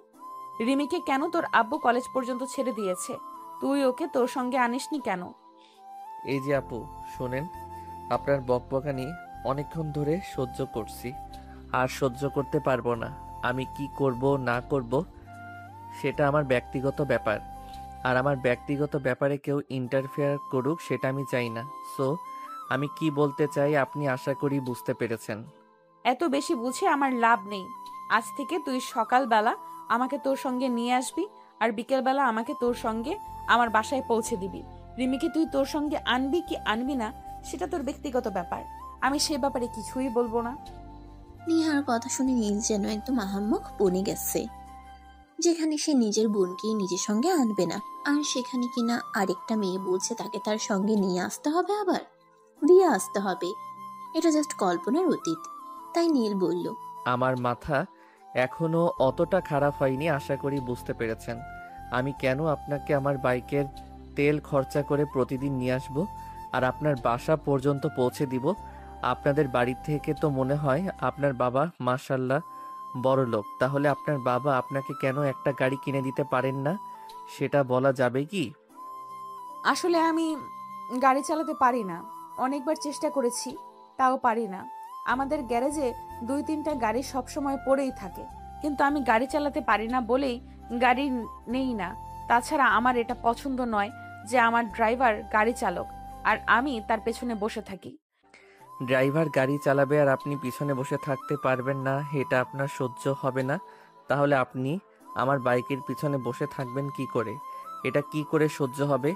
রিমিকে কেন তোর আব্বু কলেজ পর্যন্ত ছেড়ে দিয়েছে, তুই ওকে তোর সঙ্গে আনিসনি কেন? এই যে আপু শোনেন, আপনার বকবকানি অনেকক্ষণ ধরে সহ্য করছি, আর সহ্য করতে পারবো না। আমি কি করব না করব সেটা আমার ব্যক্তিগত ব্যাপার, আর আমার ব্যক্তিগত ব্যাপারে কেউ ইন্টারফেয়ার করুক সেটা আমি চাই না। সো আমি কি বলতে চাই আপনি আশা করি বুঝতে পেরেছেন। এত বেশি বুঝে আমার লাভ নেই। আজ থেকে তুই সকালবেলা আমাকে তোর সঙ্গে নিয়ে আসবি, আর বিকেলবেলা আমাকে তোর সঙ্গে আমার বাসায় পৌঁছে দিবি। রিমিকে তুই তোর সঙ্গে আনবি কি আনবি না সেটা তোর ব্যক্তিগত ব্যাপার, আমি সে ব্যাপারে কিছুই বলবো না। নেহার কথা শুনে নীল যেন একদম আহাম্মক বনে গেছে, যেখানে সে নিজের বোনকে নিজের সঙ্গে আনবে না, আর সেখানে কিনা আরেকটা মেয়ে বলছে তাকে তার সঙ্গে নিয়ে আসতে হবে, আবার দিয়ে আসতে হবে। এটা জাস্ট কল্পনার অতীত। তাই নীল বলল, আমার মাথা এখনো অতটা খারাপ হয়নি, আশা করি বুঝতে পেরেছেন। আমি কেন আপনাকে আমার বাইকের তেল খরচা করে প্রতিদিন নিয়ে আসবো? আর আপনার বাসা পর্যন্ত পৌঁছে দিব। আপনাদের বাড়ি থেকে তো মনে হয় আপনার বাবা মাশাল্লাহ বড় লোক। তাহলে আপনার বাবা আপনাকে কেন একটা গাড়ি কিনে দিতে পারেন না, সেটা বলা যাবে কি? আসলে আমি গাড়ি চালাতে পারি না। অনেকবার চেষ্টা করেছি, তাও পারি না। আমাদের গ্যারেজে 2-3টা গাড়ি সবসময় পড়েই থাকে, কিন্তু আমি গাড়ি চালাতে পারি না বলেই গাড়ি নেই না। তাছাড়া আমার এটা পছন্দ নয় যে আমার ড্রাইভার গাড়ি চালক আর আমি তার পেছনে বসে থাকি। ড্রাইভার গাড়ি চালাবে আর আপনি পিছনে বসে থাকতে পারবেন না, এটা আপনার সহ্য হবে না। তাহলে আপনি আমার বাইকের পিছনে বসে থাকবেন কি করে? এটা কি করে সহ্য হবে?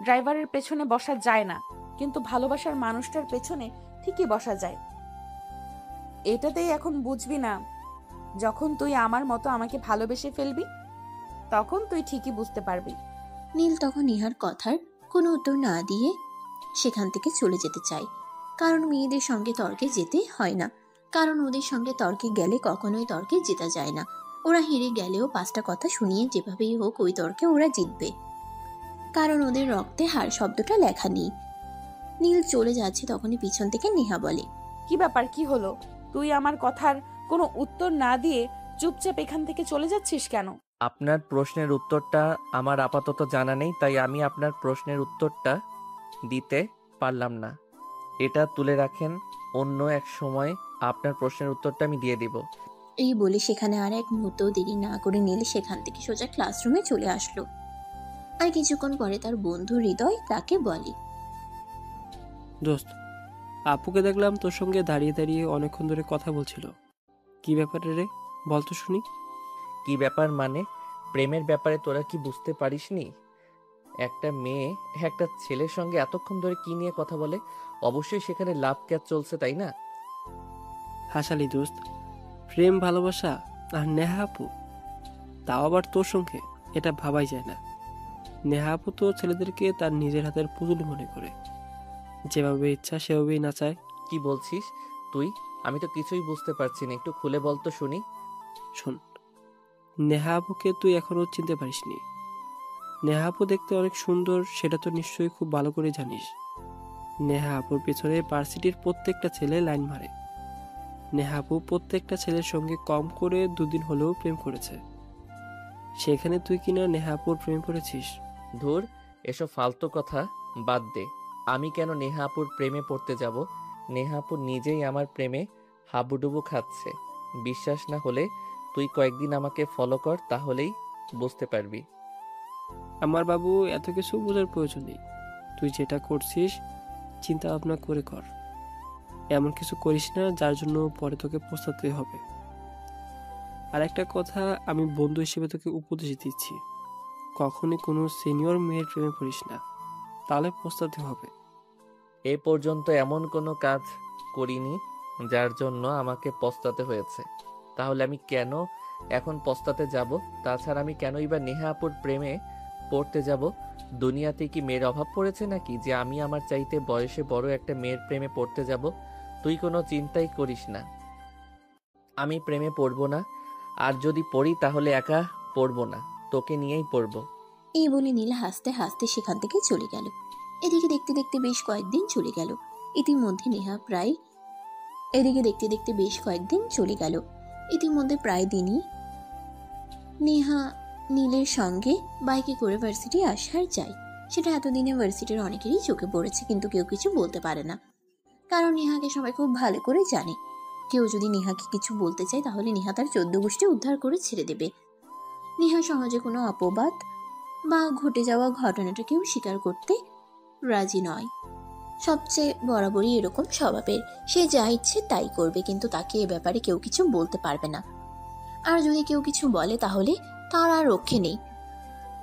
ড্রাইভারের পেছনে বসা যায় না, কিন্তু ভালোবাসার মানুষটার পেছনে ঠিকই বসা যায়। এটাতেই এখন বুঝবি না? যখন তুই আমার মতো আমাকে ভালোবেসে ফেলবি, তখন তুই ঠিকই বুঝতে পারবি। নীল তখন নিহার কথার কোনো উত্তর না দিয়ে সেখান থেকে চলে যেতে চায়। কারণ মেয়েদের সঙ্গে তর্কে যেতে হয় না, কারণ ওদের সঙ্গে তর্কে গেলে কখনোই তর্কে জেতা যায় না। ওরা হেরে গেলেও 5টা কথা শুনিয়ে যেভাবেই হোক ওই তর্কে ওরা জিতবে, কারণ ওদের রক্তে হার শব্দটা লেখা নেই। নীল চলে যাচ্ছে তখনই পিছন থেকে নেহা বলে, কি ব্যাপার, কি হলো? তুই আমার কথার কোনো উত্তর না দিয়ে চুপচাপ এখান থেকে চলে যাচ্ছিস কেন? আপনার প্রশ্নের উত্তরটা আমার আপাতত জানা নেই, তাই আমি আপনার প্রশ্নের উত্তরটা দিতে পারলাম না। এটা তুলে রাখেন, অন্য এক সময় আপনার প্রশ্নের উত্তরটা আমি দিয়ে দিব। এই বলে সেখানে আর এক মুহূর্ত দেরি না করে নীল সেখান থেকে সোজা ক্লাসরুমে চলে আসলো। আর কিছুক্ষণ পরে তার বন্ধু হৃদয় তাকে বলে, দোস্ত, আপুকে দেখলাম তোর সঙ্গে দাঁড়িয়ে দাঁড়িয়ে অনেকক্ষণ ধরে কথা বলছিল। কি ব্যাপারে রে, বল তো শুনি। কি ব্যাপার মানে? প্রেমের ব্যাপারে তোরা কি বুঝতে পারিসনি? একটা মেয়ে একটা ছেলের সঙ্গে এতক্ষণ ধরে কি নিয়ে কথা বলে? অবশ্যই সেখানে লাভ ক্যাচ চলছে, তাই না? হাসালি দোস্ত, প্রেম ভালোবাসা আর নেহা আপু, তাও আবার তোর সঙ্গে, এটা ভাবাই যায় না। নেহা আপু তো ছেলেদেরকে তার নিজের হাতের পুতুল মনে করে, যেভাবে ইচ্ছা সেভাবেই নাচায়। কি বলছিস তুই? আমি তো কিছুই বুঝতে পারছি না, একটু খুলে বল তো শুনি। শোন, নেহা আপুকে তুই এখনো চিনতে পারিসনি। নেহা আপু দেখতে অনেক সুন্দর, সেটা তো নিশ্চয়ই খুব ভালো করে জানিস। নেহা আপুর পেছনে ভার্সিটির প্রত্যেকটা ছেলে লাইন মারে। নেহা আপু প্রত্যেকটা ছেলের সঙ্গে কম করে 2 দিন হলেও প্রেম করেছে। সেখানে তুই কিনা নেহা আপুর প্রেম করেছিস? ধুর, এসব ফালতু কথা বাদ দে। আমি কেন নেহা আপুর প্রেমে পড়তে যাব? নেহা আপু নিজেই আমার প্রেমে হাবুডুবু খাচ্ছে। বিশ্বাস না হলে তুই কয়েকদিন আমাকে ফলো কর, তাহলেই বুঝতে পারবি। আমার বাবু, এত কিছু বোঝার প্রয়োজন নেই। তুই যেটা করছিস চিন্তা ভাবনা করে কর। এমন কিছু করিস না যার জন্য পরে তোকে পস্তাতে হবে। আর একটা কথা আমি বন্ধু হিসেবে তোকে উপদেশ দিচ্ছি, কখনই কোনো সিনিয়র মেয়ের প্রেমে পড়িস না, তাহলে পস্তাতে হবে। এ পর্যন্ত এমন কোনো কাজ করিনি যার জন্য আমাকে পস্তাতে হয়েছে, তাহলে আমি কেন এখন পস্তাতে যাব? তাছাড়া আমি কেনই বা নেহা আপুর প্রেমে পড়তে যাব? দুনিয়াতে কি মেয়ের অভাব পড়েছে নাকি যে আমি আমার চাইতে বয়সে বড় একটা মেয়ের প্রেমে পড়তে যাব? তুই কোনো চিন্তাই করিস না, আমি প্রেমে পড়বো না। আর যদি পড়ি তাহলে একা পড়বো না, তোকে নিয়েই পড়বো। এই বলে নীল হাসতে হাসতে সেখান থেকে চলে গেল। এদিকে দেখতে দেখতে বেশ কয়েকদিন চলে গেল। ইতিমধ্যে নেহা প্রায় এদিকে দেখতে দেখতে বেশ কয়েকদিন চলে গেল। ইতিমধ্যে প্রায় দিনই নেহা নীলের সঙ্গে বাইকে করে ভার্সিটি আসার যায়। সেটা এতদিনে ভার্সিটির অনেকেরই চোখে পড়েছে, কিন্তু কেউ কিছু বলতে পারে না, কারণ নেহাকে সবাই খুব ভালো করে জানে। কেউ যদি নেহাকে কিছু বলতে চায় তাহলে নেহা তার 14 গোষ্ঠী উদ্ধার করে ছেড়ে দেবে। নেহা সহজে কোনো অপবাদ বা ঘটে যাওয়া ঘটনাটা কেউ স্বীকার করতে রাজি নয়। সবচেয়ে বরাবরই এরকম স্বভাবের, সে যা ইচ্ছে তাই করবে, কিন্তু তাকে এ ব্যাপারে কেউ কিছু বলতে পারবে না। আর যদি কেউ কিছু বলে তাহলে তার আর রক্ষে নেই।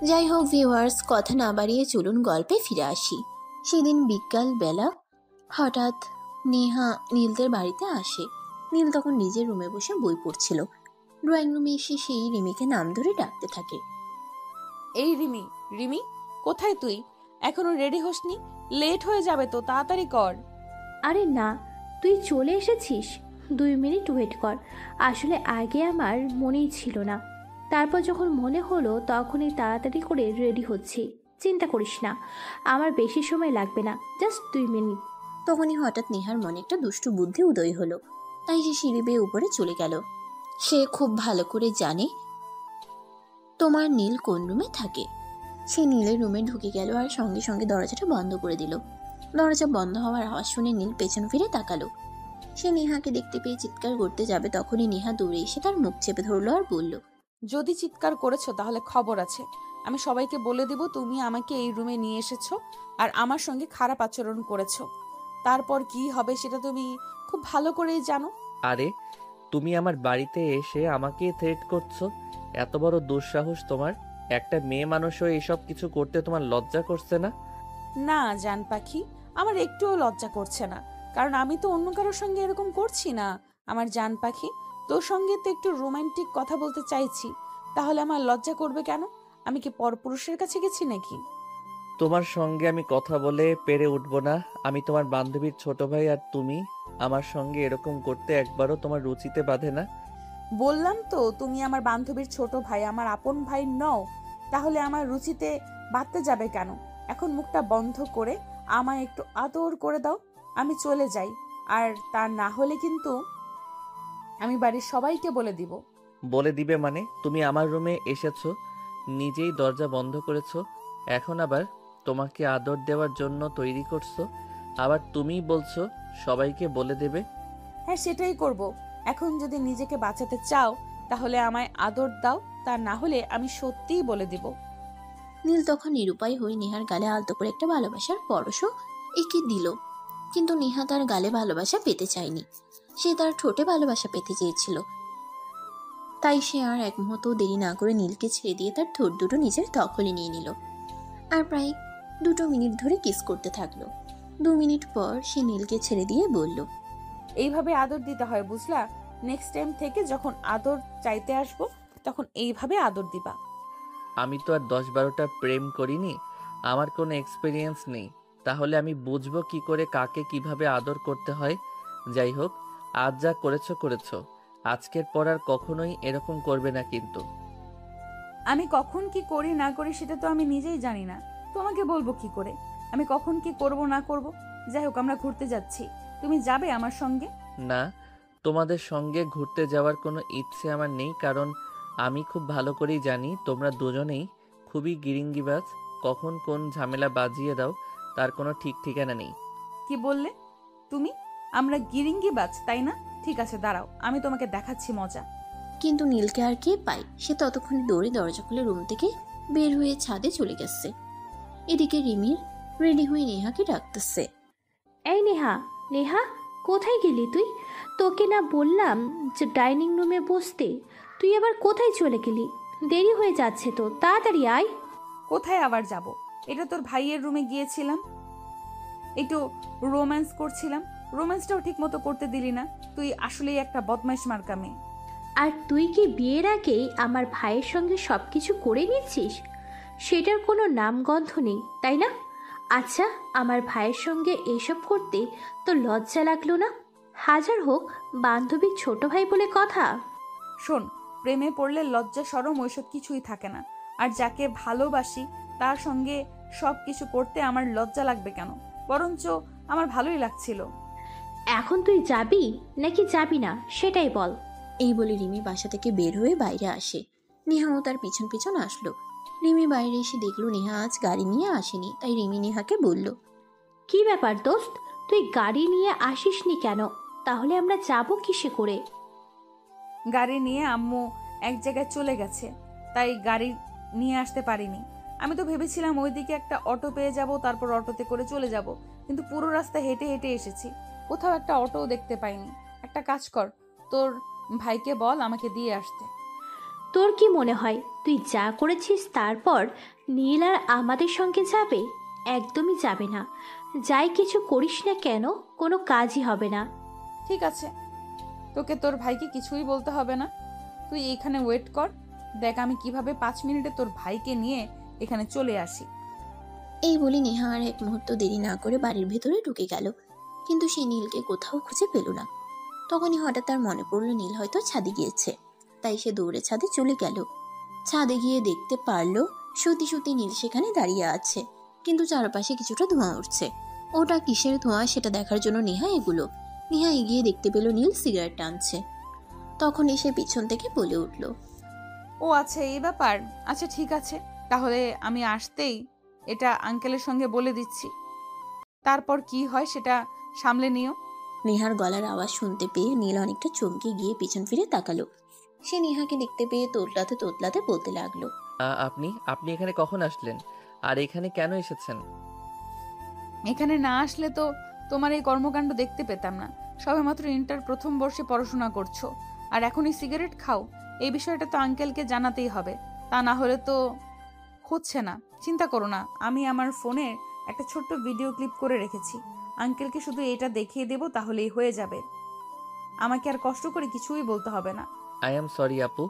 যাই হোক ভিউয়ার্স, কথা না বাড়িয়ে চলুন গল্পে ফিরে আসি। সেদিন বিকাল বেলা হঠাৎ নেহা নীলদের বাড়িতে আসে। নীল তখন নিজের রুমে বসে বই পড়ছিল। ড্রয়িং রুমে এসে সেই রিমিকে নাম ধরে ডাকতে থাকে। এই রিমি, রিমি, কোথায় তুই? এখনো রেডি হসনি? লেট হয়ে যাবে তো, তাড়াতাড়ি কর। আরে না, তুই চলে এসেছিস? 2 মিনিট ওয়েট কর। আসলে আগে আমার মনেই ছিল না, তারপর যখন মনে হলো তখনই তাড়াতাড়ি করে রেডি হচ্ছি। চিন্তা করিস না, আমার বেশি সময় লাগবে না, জাস্ট 2 মিনিট। তখনই হঠাৎ নেহার মনে একটা দুষ্টু বুদ্ধি উদয় হলো। তাই সে সিঁড়ি বেয়ে উপরে চলে গেল। সে খুব ভালো করে জানে তোমার নীল কোন রুমে থাকে। সে নীলের রুমে ঢুকে গেল আর সঙ্গে সঙ্গে দরজাটা বন্ধ করে দিল। দরজা বন্ধ হওয়ার আওয়াজ শুনে নীল পেছন ফিরে তাকালো। সে নেহাকে দেখতে পেয়ে চিৎকার করতে যাবে, তখনই নেহা দৌড়ে এসে তার মুখ চেপে ধরলো আর বলল, যদি চিৎকার করেছো তাহলে খবর আছে। আমি সবাইকে বলে দিব তুমি আমাকে এই রুমে নিয়ে এসেছো আর আমার সঙ্গে খারাপ আচরণ করেছো। তারপর কি হবে সেটা তুমি খুব ভালো করেই জানো। আরে তুমি আমার বাড়িতে এসে আমাকে থ্রেট করছো? এত বড় দুঃসাহস তোমার! একটা মেয়ে মানুষও এসব কিছু করতে তোমার লজ্জা করছে না? না জান পাখি, আমার একটুও লজ্জা করছে না, কারণ আমি তো অন্য কারোর সঙ্গে এরকম করছি না। আমার জান পাখি, তোর সঙ্গে তো একটু রোমান্টিক কথা বলতে চাইছি, তাহলে আমার লজ্জা করবে কেন? আমি কি পরপুরুষের কাছে গেছি নাকি? তোমার সঙ্গে আমি কথা বলে পেরে উঠবো না। আমি তোমার বান্ধবীর ছোট ভাই, আর তুমি আমার সঙ্গে এরকম করতে একবারও তোমার রুচিতে বাধে না। বললাম তো তুমি আমার বান্ধবীর ছোট ভাই, আমার আপন ভাই নও, তাহলে আমার রুচিতে বাড়তে যাবে কেন? এখন মুখটা বন্ধ করে আমায় একটু আদর করে দাও, আমি চলে যাই। আর তা না হলে কিন্তু আমি বাড়ির সবাইকে বলে দিব। বলে দিবে মানে? তুমি আমার রুমে এসেছো, নিজেই দরজা বন্ধ করেছো, এখন আবার তোমাকে আদর দেওয়ার জন্য তৈরি করছো, আবার তুমিই বলছো সবাইকে বলে দেবে। হ্যাঁ সেটাই করব। এখন যদি নিজেকে বাঁচাতে চাও তাহলে আমায় আদর দাও, তা না হলে আমি সত্যিই বলে দিব। নীল তখন নিরুপায় হয়ে নেহার গালে আলতো করে একটা ভালোবাসার পরশও এঁকে দিল। কিন্তু নেহা তার গালে ভালোবাসা পেতে চায়নি, সে তার ঠোঁটে ভালোবাসা পেতে চেয়েছিল। তাই সে আর এক মুহূর্ত দেরি না করে নীলকে ছেড়ে দিয়ে তার ঠোঁট দুটো নিজের দখলে নিয়ে নিল আর প্রায় 2 মিনিট ধরে কিস করতে থাকলো। 2 মিনিট পর সে নীলকে ছেড়ে দিয়ে বলল, এইভাবে আদর দিতে হয় বুঝলা? নেক্সট টাইম থেকে যখন আদর চাইতে আসবো তখন এইভাবে আদর দিবা। আমি তো আর 10-12টা প্রেম করিনি, আমার কোনো এক্সপিরিয়েন্স নেই, তাহলে আমি বুঝবো কি করে কাকে কিভাবে আদর করতে হয়। যাই হোক, আজ যা করেছো করেছো, আজকের পর আর কখনোই এরকম করবে না কিন্তু। আমি কখন কি করি না করি সেটা তো আমি নিজেই জানি না, তোমাকে বলবো কি করে আমি কখন কি করব না করব? যাই হোক, আমরা ঘুরতে যাচ্ছি, তুমি যাবে আমার সঙ্গে? না, তোমাদের সঙ্গে ঘুরতে যাওয়ার কোনো ইচ্ছে আমার নেই, কারণ আমি খুব ভালো করেই জানি তোমরা দুজনেই খুবই গিরিঙ্গিবাজ। কখন কোন ঝামেলা বাজিয়ে দাও তার কোনো ঠিক ঠিকানা নেই। কি বললে তুমি? আমরা গিরিঙ্গিবাজ তাই না? ঠিক আছে দাঁড়াও, আমি তোমাকে দেখাচ্ছি মজা। কিন্তু নীলকে আর কে পায়? সে ততক্ষণে দৌড়ে দরজা খুলে রুম থেকে বের হয়ে ছাদে চলে গেছে। এদিকে রিমির রেডি হয়ে নেহাকে ডাকতেছে। এই নেহা, নেহা, কোথায় গেলি তুই? তোকে না বললাম যে ডাইনিং রুমে বসতে, তুই আবার কোথায় চলে গেলি? দেরি হয়ে যাচ্ছে তো, তাড়াতাড়ি আয়। কোথায় আবার যাব? এটা তোর ভাইয়ের রুমে গিয়েছিলাম, একটু রোম্যান্স করছিলাম। রোম্যান্সটাও ঠিক মতো করতে দিলি না, তুই আসলেই একটা বদমাইশ মার্কা মেয়ে। আর তুই কি বিয়ের আগেই আমার ভাইয়ের সঙ্গে সব কিছু করে নিচ্ছিস? সেটার কোনো নামগন্ধ নেই, তাই না? আচ্ছা, আমার ভাইয়ের সঙ্গে এসব করতে তো লজ্জা লাগলো না? হাজার হোক বান্ধবীর ছোট ভাই বলে কথা। শোন, প্রেমে পড়লে লজ্জা শরম ওইসব কিছুই থাকে না। আর যাকে ভালোবাসি তার সঙ্গে সব কিছু করতে আমার লজ্জা লাগবে কেন? বরঞ্চ আমার ভালোই লাগছিল। এখন তুই যাবি নাকি যাবি না সেটাই বল। এই বলে রিমি বাসা থেকে বের হয়ে বাইরে আসে। নেহাও তার পিছন পিছন আসলো। রিমি বাইরে এসে দেখলো নেহা আজ গাড়ি নিয়ে আসেনি, তাই রিমি নেহাকে বলল, কি ব্যাপার দোস্ত, তুই গাড়ি নিয়ে আসিসনি কেন? তাহলে আমরা যাব কিসে করে? গাড়ি নিয়ে আম্মু এক জায়গায় চলে গেছে, তাই গাড়ি নিয়ে আসতে পারিনি। আমি তো ভেবেছিলাম ওইদিকে একটা অটো পেয়ে যাব, তারপর অটোতে করে চলে যাব, কিন্তু পুরো রাস্তা হেঁটে হেঁটে এসেছি, কোথাও একটা অটোও দেখতে পাইনি। একটা কাজ কর, তোর ভাইকে বল আমাকে দিয়ে আসতে। তোর কি মনে হয় তুই যা করেছিস তারপর নীল আর আমাদের সঙ্গে যাবে? একদমই যাবে না। যাই কিছু করিস না কেন, কোনো কাজই হবে না। ঠিক আছে, তোকে তোর ভাইকে কিছুই বলতে হবে না, তুই এখানে ওয়েট কর, দেখ আমি কিভাবে 5 মিনিটে তোর ভাইকে নিয়ে এখানে চলে আসি। এই বলে নেহা আর এক মুহূর্ত দেরি না করে বাড়ির ভেতরে ঢুকে গেল। কিন্তু সে নীলকে কোথাও খুঁজে পেল না। তখনই হঠাৎ তার মনে পড়লো নীল হয়তো ছাদে গিয়েছে, তাই সে দৌড়ে ছাদে চলে গেল। ছাদে গিয়ে দেখতে পারলো সত্যি সত্যি নীল সেখানে দাঁড়িয়ে আছে, কিন্তু চারপাশে কিছুটা ধোঁয়া উঠছে। ওটা কিসের ধোঁয়া সেটা দেখার জন্য নেহা এগুলো। নেহা এগিয়ে দেখতে পেল নীল সিগারেট টানছে। তখন এসে পিছন থেকে বলে উঠল, ও আচ্ছা, এই ব্যাপার। আচ্ছা ঠিক আছে, তাহলে আমি আসতেই এটা আঙ্কেলের সঙ্গে বলে দিচ্ছি, তারপর কি হয় সেটা সামলে নিও। নেহার গলার আওয়াজ শুনতে পেয়ে নীল অনেকটা চমকে গিয়ে পিছন ফিরে তাকালো। সে নেহাকে দেখতে পেয়ে তোতলাতে তোতলাতে বলতে লাগলো, আপনি আপনি এখানে কখন আসলেন? আর এখানে কেন এসেছেন? এখানে না আসলে তো তোমার এই কর্মকাণ্ড দেখতে পেতাম না। সবেমাত্র ইন্টার প্রথম বর্ষে পড়াশোনা করছো, আর এখনই সিগারেট খাও? এই বিষয়টা তো আঙ্কেলকে জানাতেই হবে, তা না হলে তো হচ্ছে না। চিন্তা করো না, আমি আমার ফোনে একটা ছোট্ট ভিডিও ক্লিপ করে রেখেছি। আঙ্কেলকে শুধু এটা দেখিয়ে দেবো, তাহলেই হয়ে যাবে। আমাকে আর কষ্ট করে কিছুই বলতে হবে না। আই এম সরি আপু,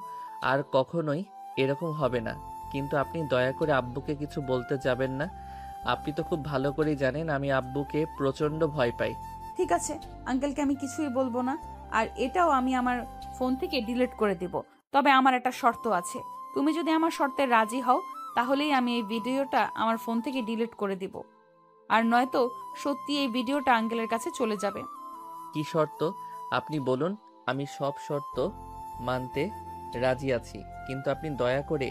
আর কখনোই এরকম হবে না। কিন্তু আপনি দয়া করে আব্বুকে কিছু বলতে যাবেন না। আপনি তো খুব ভালো করেই জানেন আমি আব্বুকে প্রচণ্ড ভয় পাই। ঠিক আছে, আঙ্কেলকে আমি কিছুই বলবো না, আর এটাও আমি আমার ফোন থেকে ডিলিট করে দিব। তবে আমার একটা শর্ত আছে। তুমি যদি আমার শর্তে রাজি হও, তাহলেই আমি এই ভিডিওটা আমার ফোন থেকে ডিলিট করে দিব, আর নয়তো সত্যি এই ভিডিওটা আঙ্কেলের কাছে চলে যাবে। কি শর্ত আপনি বলুন, আমি সব শর্ত মানতে রাজি আছি। কিন্তু আপনি দয়া করে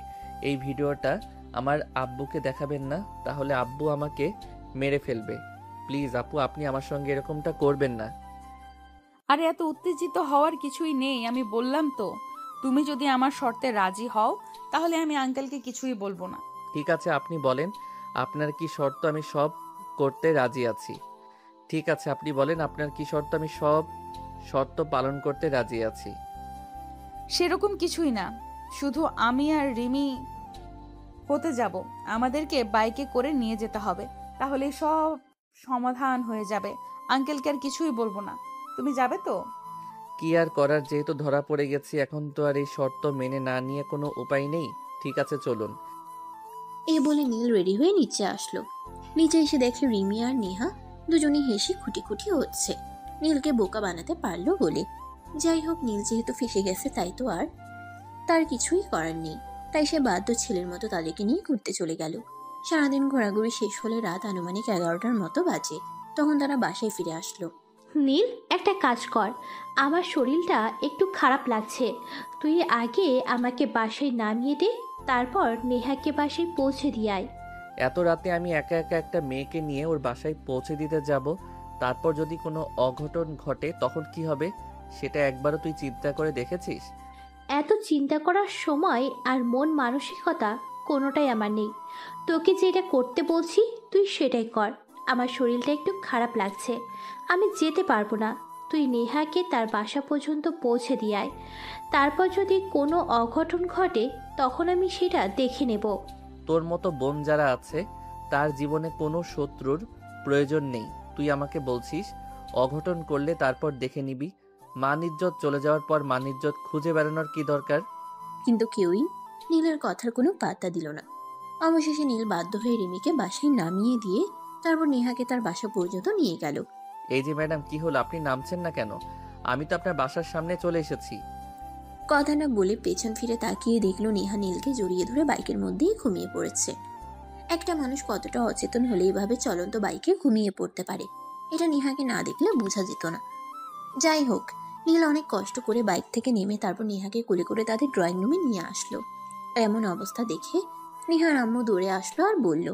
এই ভিডিওটা আমার আব্বুকে দেখাবেন না, তাহলে আব্বু আমাকে মেরে ফেলবে। প্লিজ আপু, আপনি আমার সঙ্গে এরকমটা করবেন না। আরে এত উত্তেজিত হওয়ার কিছুই নেই, আমি বললাম তো। তুমি যদি আমার শর্তে রাজি হও, তাহলে আমি আঙ্কেলকে কিছুই বলবো না। ঠিক আছে, আপনি বলেন আপনার কি শর্ত, আমি সব করতে রাজি আছি। ঠিক আছে, আপনি বলেন আপনার কি শর্ত, আমি সব শর্ত পালন করতে রাজি আছি। সেরকম কিছুই না, শুধু আমি আর রিমি হতে যাব। আমাদেরকে বাইকে করে নিয়ে যেতে হবে, তাহলে সব সমাধান হয়ে যাবে। আঙ্কেলকে আর কিছুই বলবো না। তুমি যাবে তো? কি আর করার, যেহেতু ধরা পড়ে গেছি, এখন তো আর এই শর্ত মেনে না নিয়ে কোনো উপায় নেই। ঠিক আছে চলুন। এই বলে নীল রেডি হয়ে নিচে আসলো। নিচে এসে দেখে রিমি আর নেহা দুজনেই হেসে খুঁটি খুঁটি হচ্ছে, নীলকে বোকা বানাতে পারলো বলে। যাই হোক, নীল যেহেতু ফেসে গেছে তাই তো আর তার কিছুই করার নেই। তাই সে বাধ্য ছেলের মতো তাদেরকে নিয়ে ঘুরতে চলে গেল। সারাদিন ঘোরাঘুরি শেষ হলে রাত আনুমানিক 11টার মতো বাজে। তখন তারা বাসায় ফিরে আসলো। নীল, একটা কাজ কর, আমার শরীরটা একটু খারাপ লাগছে। তুই আগে আমাকে বাসায় নামিয়ে দে, তারপর নেহাকে বাসায় পৌঁছে দিয়ে আয়। এত রাতে আমি একা একা একটা মেয়েকে নিয়ে ওর বাসায় পৌঁছে দিতে যাব, তারপর যদি কোনো অঘটন ঘটে তখন কি হবে, সেটা একবারও তুই চিন্তা করে দেখেছিস? এত চিন্তা করার সময় আর মন মানসিকতা কোনোটাই আমার নেই। তোকে যেটা করতে বলছি তুই সেটাই কর। আমার শরীরটা একটু খারাপ লাগছে, আমি যেতে পারবো না। তুই নেহাকে তার বাসা পর্যন্ত পৌঁছে দিয়ে আয়, তারপর যদি কোনো অঘটন ঘটে তখন আমি সেটা দেখে নেব। তোর মতো বোন যারা আছে তার জীবনে কোনো শত্রুর প্রয়োজন নেই। তুই আমাকে বলছিস অঘটন করলে তারপর দেখে নিবি? মান ইজ্জত চলে যাওয়ার পর মান ইজ্জত খুঁজে বেড়ানোর কি দরকার? কিন্তু কেউই নীলের কথার কোনো পাত্তা দিল না। অবশেষে নীল বাধ্য হয়ে রিমিকে বাসায় নামিয়ে দিয়ে তারপর নেহাকে তার বাসা পর্যন্ত নিয়ে গেল। এই যে ম্যাডাম, কি হলো, আপনি নামছেন না কেন? আমি তো আপনার বাসার সামনে চলে এসেছি। কথা না বলে পেছন ফিরে তাকিয়ে দেখলো নেহা নীলকে জড়িয়ে ধরে বাইকের মধ্যেই ঘুমিয়ে পড়েছে। একটা মানুষ কতটা অচেতন হলে এভাবে চলন্ত বাইকে ঘুমিয়ে পড়তে পারে, এটা নেহাকে না দেখলে বোঝা যেত না। যাই হোক, নীল অনেক কষ্ট করে বাইক থেকে নেমে তারপর নেহাকে কোলে করে তাদের ড্রয়িং রুমে নিয়ে আসলো। এমন অবস্থা দেখে নেহার আম্মু দৌড়ে আসলো আর বলল,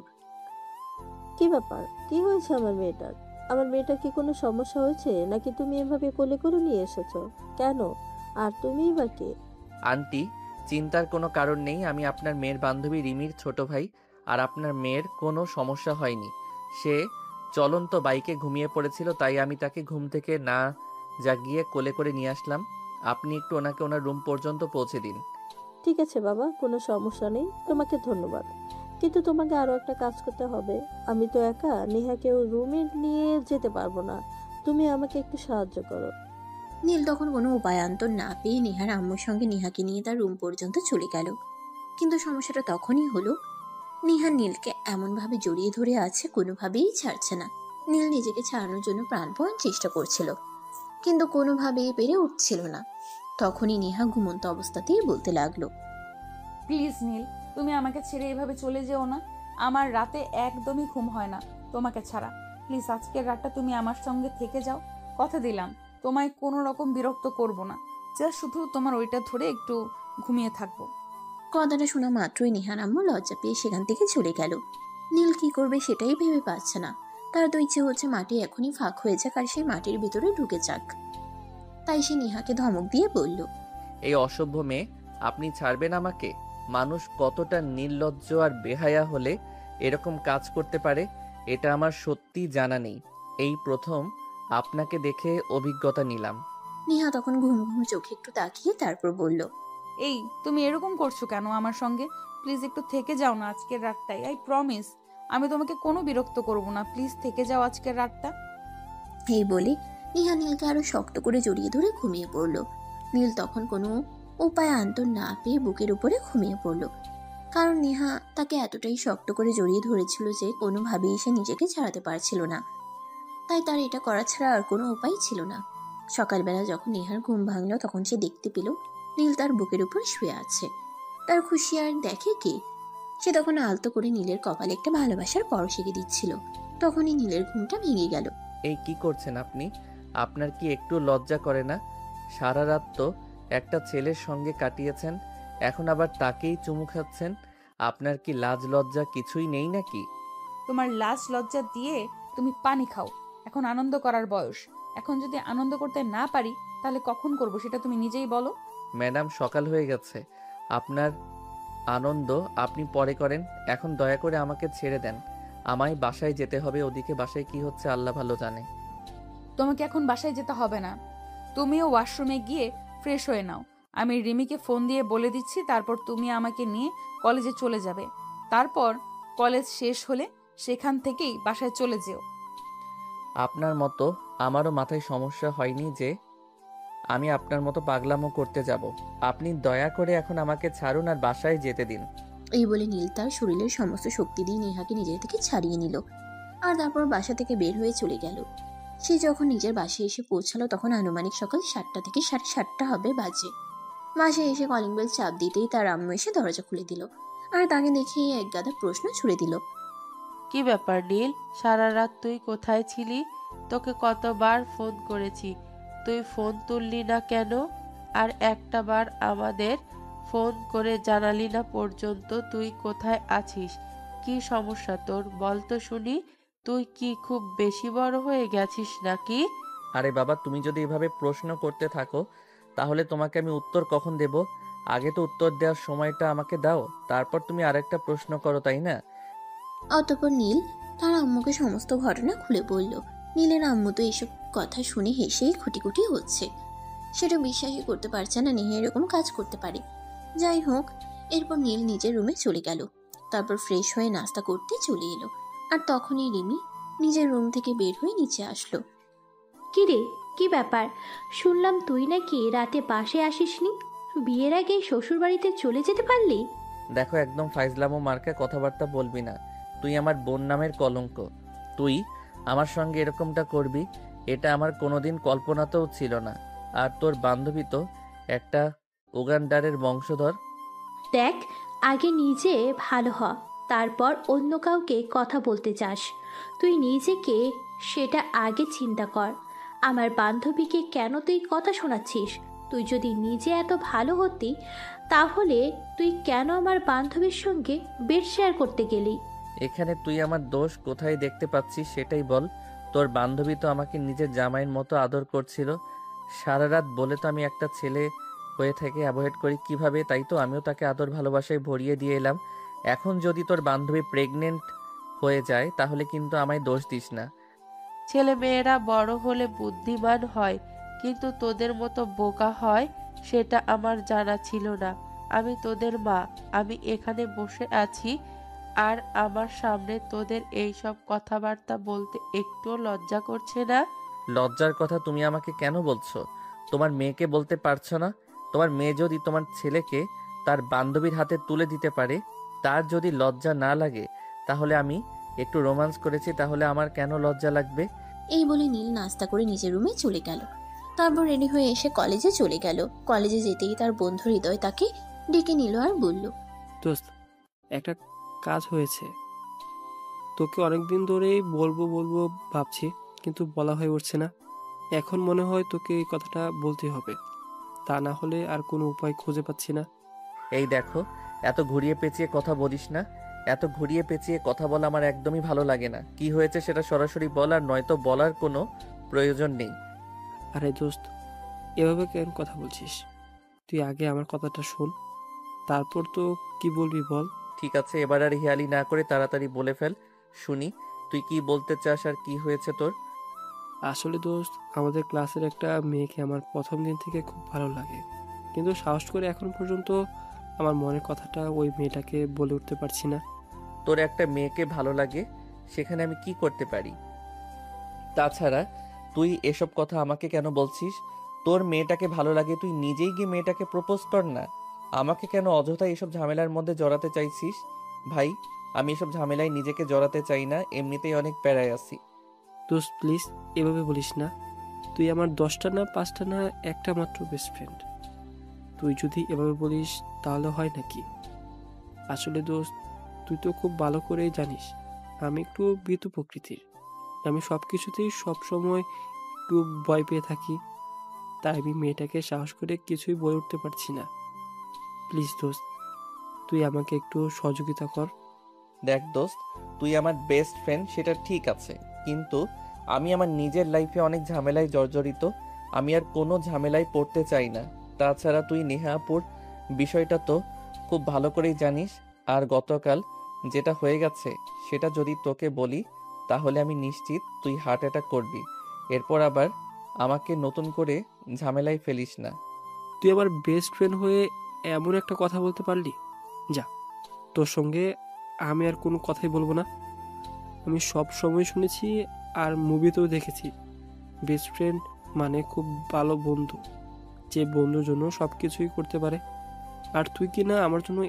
কি ব্যাপার, কি হয়েছে আমার মেয়েটার? আমার মেয়েটার কি কোনো সমস্যা হয়েছে নাকি তুমি এভাবে কোলে করে নিয়ে এসেছো কেন? আর তুমিই বা কে? আন্টি, চিন্তার কোনো কারণ নেই। আমি আপনার মেয়ের বান্ধবী রিমির ছোট ভাই। আর আপনার মেয়ের কোনো সমস্যা হয়নি। সে চলন্ত বাইকে ঘুমিয়ে পড়েছিল, তাই আমি তাকে ঘুম থেকে না জাগিয়ে কোলে করে নিয়ে আসলাম। আপনি একটু ওনাকে ওনার রুম পর্যন্ত পৌঁছে দিন। ঠিক আছে বাবা, কোনো সমস্যা নেই, তোমাকে ধন্যবাদ। কিন্তু তোমাকে আরো একটা কাজ করতে হবে। আমি তো একা নেহাকে ওর রুমে নিয়ে যেতে পারবো না, তুমি আমাকে একটু সাহায্য করো। নীল তখন কোনো উপায়ান্তর না পেয়ে নেহার আম্মুর সঙ্গে নেহাকে নিয়ে তার রুম পর্যন্ত চলে গেল। কিন্তু সমস্যাটা তখনই হলো, নেহা নীলকে এমনভাবে জড়িয়ে ধরে আছে, কোনোভাবেই ছাড়ছে না। নীল নিজেকে ছাড়ানোর জন্য প্রাণপণ চেষ্টা করছিল, কিন্তু কোনোভাবেই পেরে উঠছিল না। তখনই নেহা ঘুমন্ত অবস্থাতেই বলতে লাগলো, প্লিজ নীল, তুমি আমাকে ছেড়ে এভাবে চলে যেও না। আমার রাতে একদমই ঘুম হয় না তোমাকে ছাড়া। প্লিজ আজকের রাতটা তুমি আমার সঙ্গে থেকে যাও। কথা দিলাম তোমায় কোনো রকম বিরক্ত করব না। জাস্ট শুধু তোমার ওইটা ধরে একটু ঘুমিয়ে থাকবো। কথাটা শোনা মাত্রই নিহার আম্মু লজ্জা পেয়ে সেখান থেকে চলে গেল। নীল কি করবে সেটাই ভেবে পাচ্ছে না। তার তো ইচ্ছে হচ্ছে মাটি এখনই ফাঁক হয়ে যাক আর সেই মাটির ভিতরে ঢুকে যাক। তাই সে নিহাকে ধমক দিয়ে বলল, এই অসভ্য মেয়ে, আপনি ছাড়বেন আমাকে? মানুষ কতটা নির্লজ্জ আর বেহায়া হলে এরকম কাজ করতে পারে এটা আমার সত্যি জানা নেই। এই প্রথম আপনাকে দেখে অভিজ্ঞতা নিলাম। নিহা তখন ঘুম ঘুম চোখে একটু তাকিয়ে তারপর বলল, এই তুমি এরকম করছো কেন আমার সঙ্গে? প্লিজ একটু থেকে যাও না আজকের রাতটাই। আই প্রমিস আমি তোমাকে কোনো বিরক্ত করব না। প্লিজ থেকে যাও আজকের রাতটা। এই বলে নিহা নীলকে আরো শক্ত করে জড়িয়ে ধরে ঘুমিয়ে পড়ল। নীল তখন কোনো উপায় আন্ত না পেয়ে বুকের উপরে ঘুমিয়ে পড়ল। কারণ নেহা তাকে এতটাই শক্ত করে জড়িয়ে ধরেছিল যে কোনোভাবেই সে নিজেকে ছাড়াতে পারছিল না। তাই তার এটা করা ছাড়া আর কোনো উপায় ছিল না। সকালবেলা যখন নেহার ঘুম ভাঙল তখন সে দেখতে পেল নীল তার বুকের উপর শুয়ে আছে। তার খুশি আর দেখে কে? সে তখন আলতো করে নীলের কপালে একটা ভালোবাসার পরশ এঁকে দিচ্ছিল। তখনই নীলের ঘুমটা ভেঙে গেল। এই কি করছেন আপনি? আপনার কি একটু লজ্জা করে না? সারা রাত তো একটা ছেলের সঙ্গে কাটিয়েছেন, এখন আবার তাকেই চুমু খাচ্ছেন। আপনার কি লাজ লজ্জা কিছুই নেই নাকি? তোমার লাজ লজ্জা দিয়ে তুমি পানি খাও। এখন আনন্দ করার বয়স। এখন যদি আনন্দ করতে না পারি তাহলে কখন করব সেটা তুমি নিজেই বলো। ম্যাডাম, সকাল হয়ে গেছে। আপনার আনন্দ আপনি পরে করেন, এখন দয়া করে আমাকে ছেড়ে দেন। আমায় বাসায় যেতে হবে। ওদিকে বাসায় কি হচ্ছে আল্লাহ ভালো জানে। তোমাকে এখন বাসায় যেতে হবে না। তুমিও ওয়াশরুমে গিয়ে ফ্রেশ হয়ে নাও। আমি রিমিকে ফোন দিয়ে বলে দিচ্ছি, তারপর তুমি আমাকে নিয়ে কলেজে চলে যাবে। তারপর কলেজ শেষ হলে সেখান থেকেই বাসায় চলে যেও। আপনার মতো আমারও মাথায় সমস্যা হয়নি যে আমি আপনার মতো পাগলামো করতে যাব। আপনি দয়া করে এখন আমাকে ছাড়ুন আর বাসায় যেতে দিন। এই বলে নীল তার শরীরের সমস্ত শক্তি দিয়ে নেহাকে নিজের থেকে ছাড়িয়ে নিল আর তারপর বাসা থেকে বের হয়ে চলে গেল। সে যখন নিজের বাসায় এসে পৌঁছালো তখন আনুমানিক সকাল 7টা থেকে 7:30 হবে বাজে। বাসায় এসে কলিং বেল চাপ দিতেই তার আম্মু এসে দরজা খুলে দিল আর তাকে দেখে এক গাদা প্রশ্ন ছুড়ে দিল। কি ব্যাপার নীল, সারা রাত তুই কোথায় ছিলি? তোকে কতবার ফোন করেছি, তুই ফোন তুললি না কেন? আর একটা বার আমাদের ফোন করে জানালি না পর্যন্ত তুই কোথায় আছিস। কি সমস্যা তোর, বল তো শুনি। তুই কি খুব বেশি বড় হয়ে গেছিস নাকি? আরে বাবা, তুমি যদি এভাবে প্রশ্ন করতে থাকো তাহলে তোমাকে আমি উত্তর কখন দেব? আগে তো উত্তর দেওয়ার সময়টা আমাকে দাও, তারপর তুমি আরেকটা প্রশ্ন করো, তাই না? অতঃপর নীল তার আম্মুকে সমস্ত ঘটনা খুলে বলল। নীলের আম্মু তো এসব কথা শুনে হেসেই খুঁটি হচ্ছে। সেটা বিশ্বাসই করতে পারছে না নেহা এরকম কাজ করতে পারে। যাই হোক, এরপর নীল নিজের রুমে চলে গেল। তারপর ফ্রেশ হয়ে নাস্তা করতে চলে এলো। আর তখনই রিমি নিজের রুম থেকে বের হয়ে নিচে আসলো। কি রে, কি ব্যাপার? শুনলাম তুই নাকি রাতে বাসে আসিসনি। বিয়ের আগে শ্বশুর বাড়িতে চলে যেতে পারলি? দেখো, একদম ফাইজলামো মার্কা কথাবার্তা বলবি না। তুই আমার বোন নামের কলঙ্ক। তুই আমার সঙ্গে এরকমটা করবি এটা আমার কোনোদিন কল্পনাতেও ছিল না। আর তোর বান্ধবী তো একটা উগান্ডারের বংশধর। দেখ, আগে নিজে ভালো হ, তারপর অন্য কাউকে কথা বলতে চাস। তুই নিজেকে সেটা আগে চিন্তা কর। আমার বান্ধবীকে কেন তুই কথা শোনাচ্ছিস? তুই যদি নিজে এত ভালো হতি তাহলে তুই কেন আমার বান্ধবীর সঙ্গে বেড শেয়ার করতে গেলি? এখানে তুই আমার দোষ কোথায় দেখতে পাচ্ছিস সেটাই বল। তোর বান্ধবী তো আমাকে নিজের জামাইয়ের মতো আদর করছিল। সারা রাত বলে তো আমি একটা ছেলে হয়ে থেকে অ্যাভয়েড করি কিভাবে, তাই তো আমিও তাকে আদর ভালোবাসায় ভরিয়ে দিয়ে এলাম। এখন যদি তোর বান্ধবী প্রেগনেন্ট হয়ে যায় তাহলে কিন্তু আমায় দোষ দিস না। ছেলে মেয়েরা বড় হলে বুদ্ধিমান হয়, কিন্তু তোদের মতো বোকা হয় সেটা আমার জানা ছিল না। আমি তোদের মা, আমি এখানে বসে আছি আর আমার সামনে তোদের এইসব কথাবার্তা বলতে একটুও লজ্জা করছে না? লজ্জার কথা তুমি আমাকে কেন বলছো? তোমার মেয়েকে বলতে পারছো না? তোমার মেয়ে যদি তোমার ছেলেকে তার বান্ধবীর হাতে তুলে দিতে পারে, তার যদি লজ্জা না লাগে, তাহলে আমি একটু রোমান্স করেছি, তাহলে আমার কেন লজ্জা লাগবে? এই বলে নীল নাস্তা করে নিজের রুমে চলে গেল। তারপর রেডি হয়ে এসে কলেজে চলে গেল। কলেজে যেতেই তার বন্ধু হৃদয় তাকে ডেকে নিল আর বলল, দোস্ত, একটা কাজ হয়েছে, তোকে অনেকদিন ধরেই বলবো বলবো ভাবছি, কিন্তু বলা হয়ে উঠছে না। এখন মনে হয় তোকে এই কথাটা বলতে হবে, তা না হলে আর কোনো উপায় খুঁজে পাচ্ছি না। এই দেখো, এত ঘুরিয়ে পেঁচিয়ে কথা বলিস না। এত ঘুরিয়ে পেঁচিয়ে কথা বলা আমার একদমই ভালো লাগে না। কি হয়েছে সেটা সরাসরি বল, আর নয়তো বলার কোনো প্রয়োজন নেই। আরে দোস্ত, এভাবে কেন কথা বলছিস? তুই আগে আমার কথাটা শোন, তারপর তো কি বলবি বল। ঠিক আছে, এবার আর হেয়ালি না করে তাড়াতাড়ি বলে ফেল, শুনি। তুই কি বলতে চাস আর কি হয়েছে তোর? আসলে দোস্ত, আমাদের ক্লাসের একটা মেয়েকে আমার প্রথম দিন থেকে খুব ভালো লাগে, কিন্তু সাহস করে এখন পর্যন্ত আমার মনের কথাটা ওই মেয়েটাকে বলে উঠতে পারছি না। তোর একটা মেয়েকে ভালো লাগে, সেখানে আমি কি করতে পারি? তাছাড়া তুই এসব কথা আমাকে কেন বলছিস? তোর মেয়েটাকে ভালো লাগে, তুই নিজেই গিয়ে মেয়েটাকে প্রপোজ কর না। আমাকে কেন অযথা এসব ঝামেলার মধ্যে জড়াতে চাইছিস? ভাই, আমি এসব ঝামেলায় নিজেকে জড়াতে চাই না, এমনিতেই অনেক প্যারায় আছি। দোস্ত প্লিজ, এভাবে বলিস না। তুই আমার 10টা না 5টা না একটা মাত্র বেস্ট ফ্রেন্ড। তুই যদি এভাবে বলিস তাহলে হয় নাকি? আসলে দোস্ত, তুই তো খুব ভালো করেই জানিস আমি একটু ভীতু প্রকৃতির। আমি সব কিছুতেই সবসময় একটু ভয় পেয়ে থাকি, তাই আমি মেয়েটাকে সাহস করে কিছুই বলে উঠতে পারছি না। প্লিজ দোস্ত, তুই আমাকে একটু সহযোগিতা কর। দেখ দোস্ত, তুই আমার বেস্ট ফ্রেন্ড সেটা ঠিক আছে, কিন্তু আমি আমার নিজের লাইফে অনেক ঝামেলায় জর্জরিত। আমি আর কোনো ঝামেলায় পড়তে চাই না। তাছাড়া তুই নেহাপুর বিষয়টা তো খুব ভালো করেই জানিস। আর গতকাল যেটা হয়ে গেছে সেটা যদি তোকে বলি, তাহলে আমি নিশ্চিত তুই হার্ট অ্যাটাক করবি। এরপর আবার আমাকে নতুন করে ঝামেলায় ফেলিস না। তুই আমার বেস্ট ফ্রেন্ড হয়ে এমন একটা কথা বলতে পারলি? যা, তোর সঙ্গে আমি আর কোনো কথাই বলবো না। আমি সব সময় শুনেছি আর মুভিতেও দেখেছি, বেস্ট ফ্রেন্ড মানে খুব ভালো বন্ধু, যে বন্ধুর জন্য সব কিছুই করতে পারে। আর তুই কি না আমার জন্য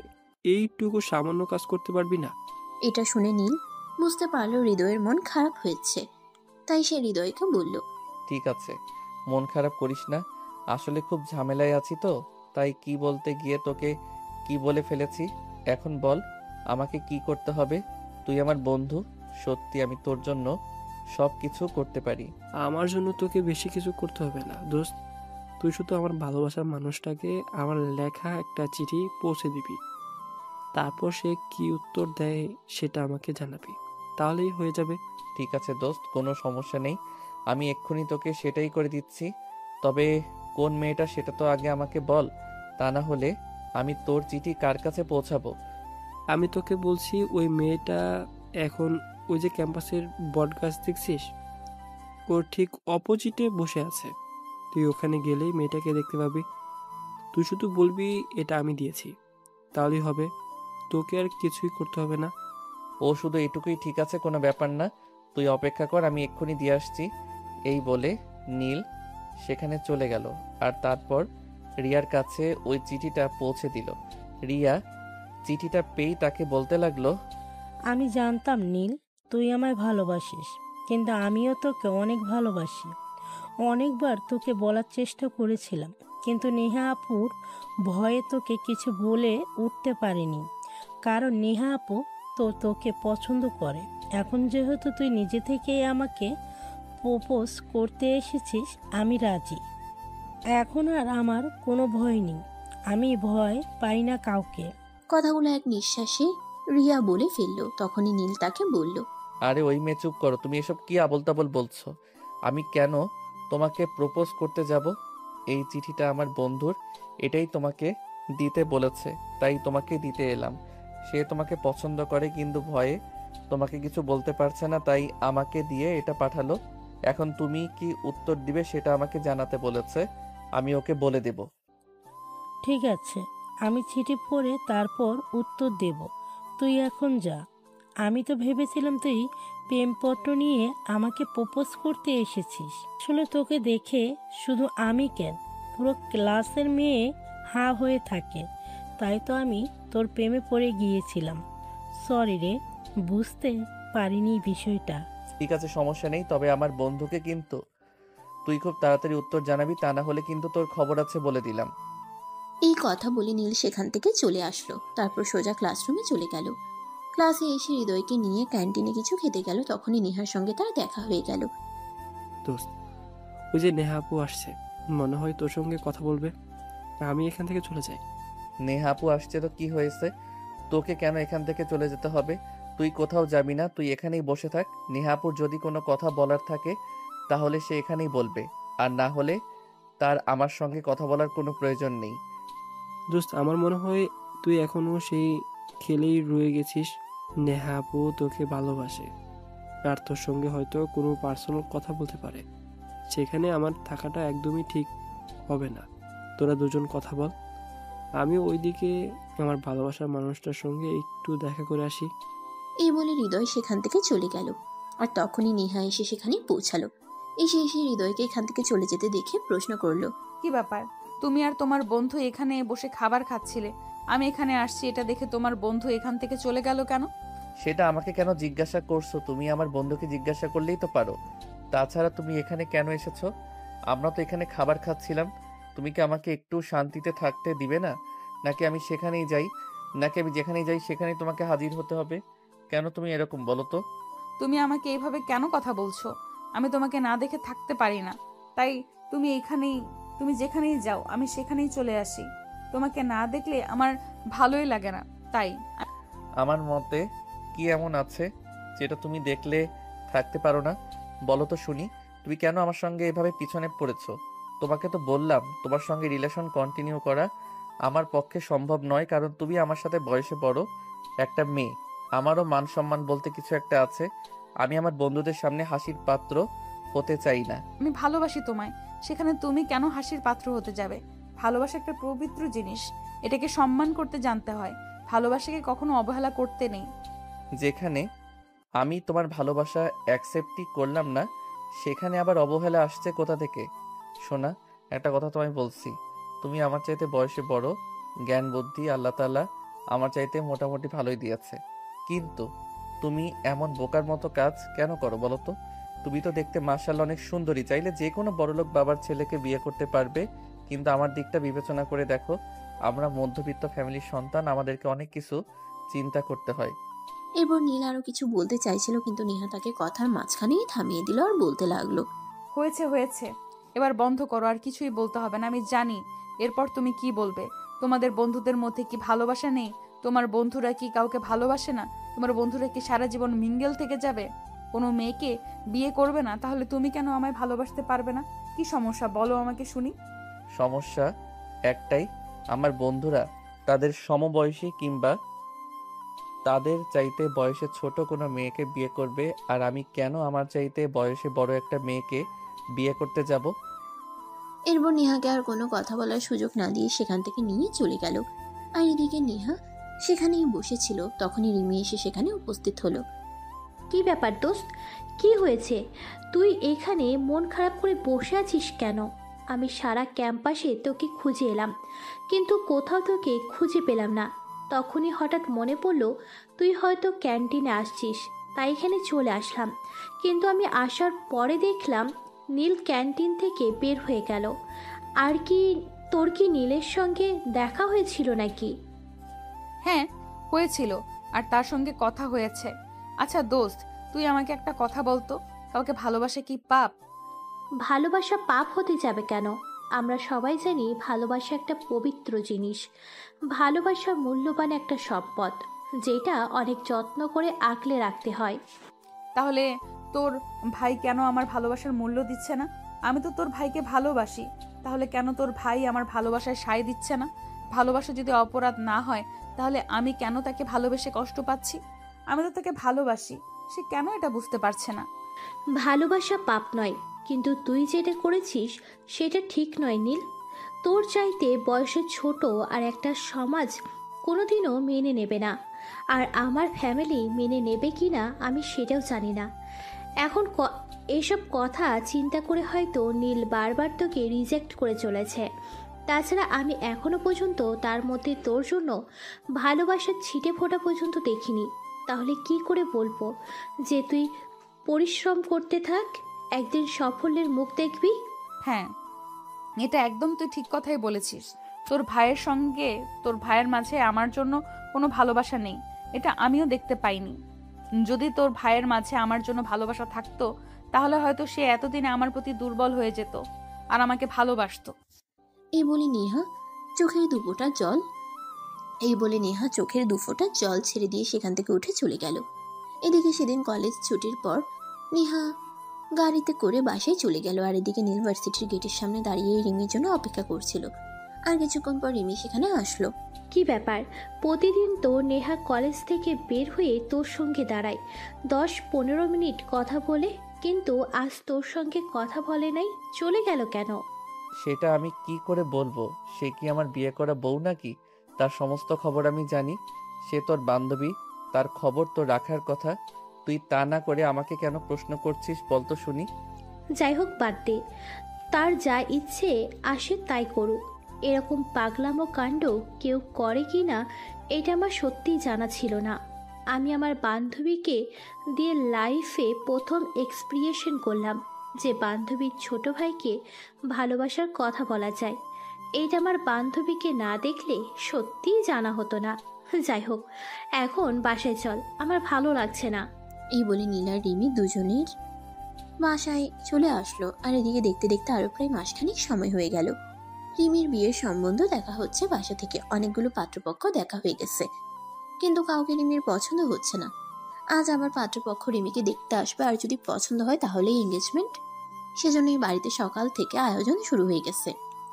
এইটুকু সামান্য কাজ করতে পারবি না? এটা শুনে নীল বুঝতে পারলো হৃদয়ের মন খারাপ হয়েছে, তাই সে হৃদয়কে বলল, ঠিক আছে, মন খারাপ করিস না। আসলে খুব ঝামেলায় আছি তো, তাই কি বলতে গিয়ে তোকে কি বলে ফেলেছি। এখন বল, আমাকে কি করতে হবে? তুই আমার বন্ধু, সত্যি আমি তোর জন্য সব কিছু করতে পারি। আমার জন্য তোকে বেশি কিছু করতে হবে না দোস্ত। তুই শুধু আমার ভালোবাসার মানুষটাকে আমার লেখা একটা চিঠি পৌঁছে দিবি, তারপর সে কি উত্তর দেয় সেটা আমাকে জানাবি, তাহলেই হয়ে যাবে। ঠিক আছে দোস্ত, কোনো সমস্যা নেই। আমি এক্ষুনি তোকে সেটাই করে দিচ্ছি। তবে কোন মেয়েটা সেটা তো আগে আমাকে বল, তা না হলে আমি তোর চিঠি কার কাছে পৌঁছাবো? আমি তোকে বলছি, ওই মেয়েটা এখন ওই যে ক্যাম্পাসের বট গাছ দেখছিস, ওর ঠিক অপোজিটে বসে আছে। তুই ওখানে গেলেই মেয়েটাকে দেখতে পাবি। তুই শুধু বলবি এটা আমি দিয়েছি, তাহলেই হবে। তোকে আর কিছুই করতে হবে না। ও শুধু এটুকুই? ঠিক আছে, কোনো ব্যাপার না, তুই অপেক্ষা কর, আমি এক্ষুনি দিয়ে আসছি। এই বলে নীল সেখানে চলে গেল, আর তারপর রিয়ার কাছে ওই চিঠিটা পৌঁছে দিল। রিয়া চিঠিটা পেয়েই তাকে বলতে লাগলো, আমি জানতাম নীল, তুই আমায় ভালোবাসিস, কিন্তু আমিও তোকে অনেক ভালোবাসি। অনেকবার তোকে বলার চেষ্টা করেছিলাম, কিন্তু নেহা আপুর ভয়ে তোকে কিছু বলে উঠতে পারিনি। কারণ নেহা আপু তো তোকে পছন্দ করে। এখন যেহেতু তুই নিজে থেকেই আমাকে প্রপোজ করতে এসেছিস, আমি রাজি। এখন আর আমার কোনো ভয় নেই, আমি ভয় পাই না কাউকে। কথাগুলো এক নিঃশ্বাসে রিয়া বলে ফেলল। তখনই নীল তাকে বলল, আরে ওই মেয়ে চুপ করো, তুমি এসব কি আবোল তাবোল বলছো? আমি কেন তোমাকে প্রপোজ করতে যাব? এই চিঠিটা আমার বন্ধুর, এটাই তোমাকে দিতে বলেছে, তাই তোমাকে দিতে এলাম। সে তোমাকে পছন্দ করে, কিন্তু ভয়ে তোমাকে কিছু বলতে পারছে না, তাই আমাকে দিয়ে এটা পাঠালো। এখন তুমি কি উত্তর দিবে সেটা আমাকে জানাতে বলেছে, আমি ওকে বলে দেব। ঠিক আছে, আমি চিঠি পড়ে তারপর উত্তর দেব। তুই এখন যা। আমি তো ভেবেছিলাম তুই প্রেমপত্র নিয়ে আমাকে প্রপোজ করতে এসেছিস। আসলে তোকে দেখে শুধু আমি কেন, পুরো ক্লাসের মেয়ে হাঁ হয়ে থাকে। তাই তো আমি তোর প্রেমে পড়ে গিয়েছিলাম। সরি রে, বুঝতে পারিনি বিষয়টা। ঠিক আছে, সমস্যা নেই, তবে আমার বন্ধুকে কিন্তু তুই খুব তাড়াতাড়ি উত্তর জানাবি, তা না হলে কিন্তু তোর খবর আছে বলে দিলাম। এই কথা বলে নীল সেখান থেকে চলে আসলো। তারপর সোজা ক্লাসরুমে চলে গেল। ক্লাসে এসে হৃদয়কে নিয়ে ক্যান্টিনে কিছু খেতে গেল। তখনই নেহার সঙ্গে তার দেখা হয়ে গেল। দোস্ত, ওই যে নেহা আপু আসছে, মনে হয় তোর সঙ্গে কথা বলবে। আমি এখান থেকে চলে যাই। নেহা আপু আসছে তো কি হয়েছে? তোকে কেন এখান থেকে চলে যেতে হবে? তুই কোথাও যাবি না, তুই এখানেই বসে থাক। নেহা আপুর যদি কোনো কথা বলার থাকে তাহলে সে এখানেই বলবে, আর না হলে তার আমার সঙ্গে কথা বলার কোনো প্রয়োজন নেই। দোস্ত, আমার মনে হয় তুই এখনো সেই খেলেই রয়ে গেছিস। নেহা আপু তোকে ভালোবাসে, আর তোর সঙ্গে হয়তো কোনো পার্সোনাল কথা বলতে পারে। সেখানে আমার থাকাটা একদমই ঠিক হবে না। তোরা দুজন কথা বল, আমি ওইদিকে আমার ভালোবাসার মানুষটার সঙ্গে একটু দেখা করে আসি। এই বলে হৃদয় সেখান থেকে চলে গেল। আর তখনই নেহা এসে সেখানে পৌঁছালো। এসে হৃদয়কে এখান থেকে চলে যেতে দেখে প্রশ্ন করলো, কি ব্যাপার? তুমি আর তোমার বন্ধু এখানে বসে খাবার খাচ্ছিলে, আমি এখানে আসছি এটা দেখে তোমার বন্ধু এখান থেকে চলে গেল কেন? সেটা আমাকে কেন জিজ্ঞাসা করছো? তুমি আমার বন্ধুকে জিজ্ঞাসা করলেই তো পারো। তাছাড়া তুমি এখানে কেন এসেছো? আমরা তো এখানে খাবার খাচ্ছিলাম। তুমি কি আমাকে একটু শান্তিতে থাকতে দিবে না? নাকি আমি সেখানেই যাই, নাকি আমি যেখানেই যাই সেখানেই তোমাকে হাজির হতে হবে? কেন তুমি এরকম বলো তো? তুমি আমাকে এইভাবে কেন কথা বলছো? আমি তোমাকে না দেখে থাকতে পারি না, তাই তুমি যেখানেই যাও আমি সেখানেই চলে আসি। তোমাকে না দেখলে আমার ভালোই লাগে না, তাই। আমার মতে কি এমন আছে যেটা তুমি দেখলে থাকতে পারো না? বলো তো শুনি। তুমি কেন আমার সঙ্গে এভাবে পিছনে পড়েছো? তোমাকে তো বললাম তোমার সঙ্গে রিলেশন কন্টিনিউ করা আমার পক্ষে সম্ভব নয়, কারণ তুমি আমার সাথে বয়সে বড় একটা মেয়ে। আমারও মান সম্মান বলতে কিছু একটা আছে। আমি আমার বন্ধুদের সামনে হাসির পাত্র হতে চাই না। আমি ভালোবাসি তোমায়, সেখানে তুমি কেন হাসির পাত্র হতে যাবে? ভালোবাসা একটা পবিত্র জিনিস, এটাকে সম্মান করতে জানতে হয়। ভালোবাসাকে কখনো অবহেলা করতে নেই। যেখানে আমি তোমার ভালোবাসা অ্যাকসেপ্টই করলাম না, সেখানে আবার অবহেলা আসছে কোথা থেকে? শোনা, একটা কথা তোমায় বলছি। তুমি আমার চাইতে বয়সে বড়, জ্ঞান বুদ্ধি আল্লাহ তাআলা আমার চাইতে মোটামুটি ভালোই দিয়েছে। কিন্তু তুমি এমন বোকার মতো কাজ কেন করো বলো তো? তুমি তো দেখতে মাশাআল্লাহ অনেক সুন্দরী, চাইলে যে কোনো বড়লোক বাবার ছেলেকে বিয়ে করতে পারবে। কিন্তু আমার দিকটা বিবেচনা করে দেখো, আমরা মধ্যবিত্ত ফ্যামিলির সন্তান, আমাদেরকে অনেক কিছু চিন্তা করতে হয়। এরপর নীল আরো কিছু বলতে চাইছিল, কিন্তু নেহা তাকে কথার মাঝখানেই থামিয়ে দিল আর বলতে লাগলো, হয়েছে হয়েছে, এবার বন্ধ করো, আর কিছুই বলতে হবে না। আমি জানি এরপর তুমি কি বলবে। তোমাদের বন্ধুদের মধ্যে কি ভালোবাসা নেই? তোমার বন্ধুরা কি কাউকে ভালোবাসে না? তোমার বন্ধুরা কি সারা জীবন মিঙ্গেল থেকে যাবে, কোনো মেয়েকে বিয়ে করবে না? তাহলে তুমি কেন আমায় ভালোবাসতে পারবে না? কি সমস্যা বলো আমাকে শুনি। সমস্যা একটাই, আমার বন্ধুরা তাদের সমবয়সী কিংবা তাদের চাইতে বয়সে ছোট কোনো মেয়েকে বিয়ে করবে, আর আমি কেন আমার চাইতে বয়সে বড় একটা মেয়েকে বিয়ে করতে যাব? এরপর নেহাকে আর কোনো কথা বলার সুযোগ না দিয়ে সেখান থেকে নিয়ে চলে গেল। আর এদিকে নেহা সেখানেই বসেছিল। তখনই রিমি এসে সেখানে উপস্থিত হলো। কি ব্যাপার দোস্ত, কি হয়েছে? তুই এখানে মন খারাপ করে বসে আছিস কেন? আমি সারা ক্যাম্পাসে তোকে খুঁজে এলাম, কিন্তু কোথাও তোকে খুঁজে পেলাম না। তখনই হঠাৎ মনে পড়লো তুই হয়তো ক্যান্টিনে আসছিস, তাই এখানে চলে আসলাম। কিন্তু আমি আসার পরে দেখলাম নীল ক্যান্টিন থেকে বের হয়ে গেল। আর কি, তোর কি নীলের সঙ্গে দেখা হয়েছিল নাকি? হ্যাঁ, হয়েছিল, আর তার সঙ্গে কথা হয়েছে। আচ্ছা দোস্ত, তুই আমাকে একটা কথা বলতো, কাউকে ভালোবাসা কি পাপ? ভালোবাসা পাপ হতে যাবে কেন? আমরা সবাই জানি ভালোবাসা একটা পবিত্র জিনিস। ভালোবাসা মূল্যবান একটা সম্পদ, যেটা অনেক যত্ন করে আগলে রাখতে হয়। তাহলে তোর ভাই কেন আমার ভালোবাসার মূল্য দিচ্ছে না? আমি তো তোর ভাইকে ভালোবাসি, তাহলে কেন তোর ভাই আমার ভালোবাসায় সায় দিচ্ছে না? ভালোবাসা যদি অপরাধ না হয়, তাহলে আমি কেন তাকে ভালোবেসে কষ্ট পাচ্ছি? আমি তো তাকে ভালোবাসি, সে কেন এটা বুঝতে পারছে না? ভালোবাসা পাপ নয়, কিন্তু তুই যেটা করেছিস সেটা ঠিক নয় নীল। তোর চাইতে বয়সে ছোট আর একটা সমাজ কোনোদিনও মেনে নেবে না। আর আমার ফ্যামিলি মেনে নেবে কি না আমি সেটাও জানি না। এখন এসব কথা চিন্তা করে হয়তো নীল বারবার তোকে রিজেক্ট করে চলেছে। তাছাড়া আমি এখনো পর্যন্ত তার মধ্যে তোর জন্য ভালোবাসার ছিটে ফোঁটা পর্যন্ত দেখিনি। তাহলে কি করে বলবো যে তুই পরিশ্রম করতে থাক, একদিন সাফল্যের মুখ দেখবি? হ্যাঁ, এটা একদম তুই ঠিক কথাই বলেছিস। তোর ভাইয়ের সঙ্গে তোর ভাইয়ের মাঝে আমার জন্য কোনো ভালোবাসা নেই, এটা আমিও দেখতে পাইনি। যদি তোর ভাইয়ের মাঝে আমার জন্য ভালোবাসা থাকতো তাহলে হয়তো সে এতদিনে আমার প্রতি দুর্বল হয়ে যেত আর আমাকে ভালোবাসতো। এই বলে নেহা চোখের দুফোঁটা জল ছেড়ে দিয়ে সেখান থেকে উঠে চলে গেল। এদিকে সেদিন কলেজ ছুটির পর নেহা গাড়িতে করে বাসায় চলে গেল, আর এদিকে ইউনিভার্সিটির গেটের সামনে দাঁড়িয়ে রিমির জন্য অপেক্ষা করছিল। আর কিছুক্ষণ পর রিমি সেখানে আসলো। কি ব্যাপার, প্রতিদিন তো নেহা কলেজ থেকে বের হয়ে তোর সঙ্গে দাঁড়ায় 10-15 মিনিট কথা বলে, কিন্তু আজ তোর সঙ্গে কথা বলে নাই, চলে গেল কেন? সেটা আমি কি করে বলবো? সে কি আমার বিয়ে করা বউ নাকি? তার সমস্ত খবর আমি জানি। সে তোর বান্ধবী, তার খবর তো রাখার কথা। তুই তা না করে আমাকে কেন প্রশ্ন করছিস বলতো শুনি? যাই হোক, বাদ দে, তার যা ইচ্ছে আসে তাই করুক। এরকম পাগলামো কাণ্ড কেউ করে কি না এটা আমার সত্যিই জানা ছিল না। আমি আমার বান্ধবীকে দিয়ে লাইফে প্রথম এক্সপিরিয়েশন করলাম যে বান্ধবীর ছোট ভাইকে ভালোবাসার কথা বলা যায়। এইটা আমার বান্ধবীকে না দেখলে সত্যিই জানা হতো না। যাই হোক, এখন বাসায় চল, আমার ভালো লাগছে না। এই বলে নীলা আর রিমি দুজনের বাসায় চলে আসলো। আর এদিকে দেখতে দেখতে আরো প্রায় মাসখানেক সময় হয়ে গেল। রিমির বিয়ের সম্বন্ধ দেখা হচ্ছে বাসা থেকে, অনেকগুলো পাত্রপক্ষ দেখা হয়ে গেছে, কিন্তু কাউকে রিমির পছন্দ হচ্ছে না। আজ আবার পাত্রপক্ষ রিমিকে দেখতে আসবে, আর যদি পছন্দ হয় তাহলেই এঙ্গেজমেন্ট। সেজন্যই বাড়িতে সকাল থেকে আয়োজন শুরু হয়ে গেছে।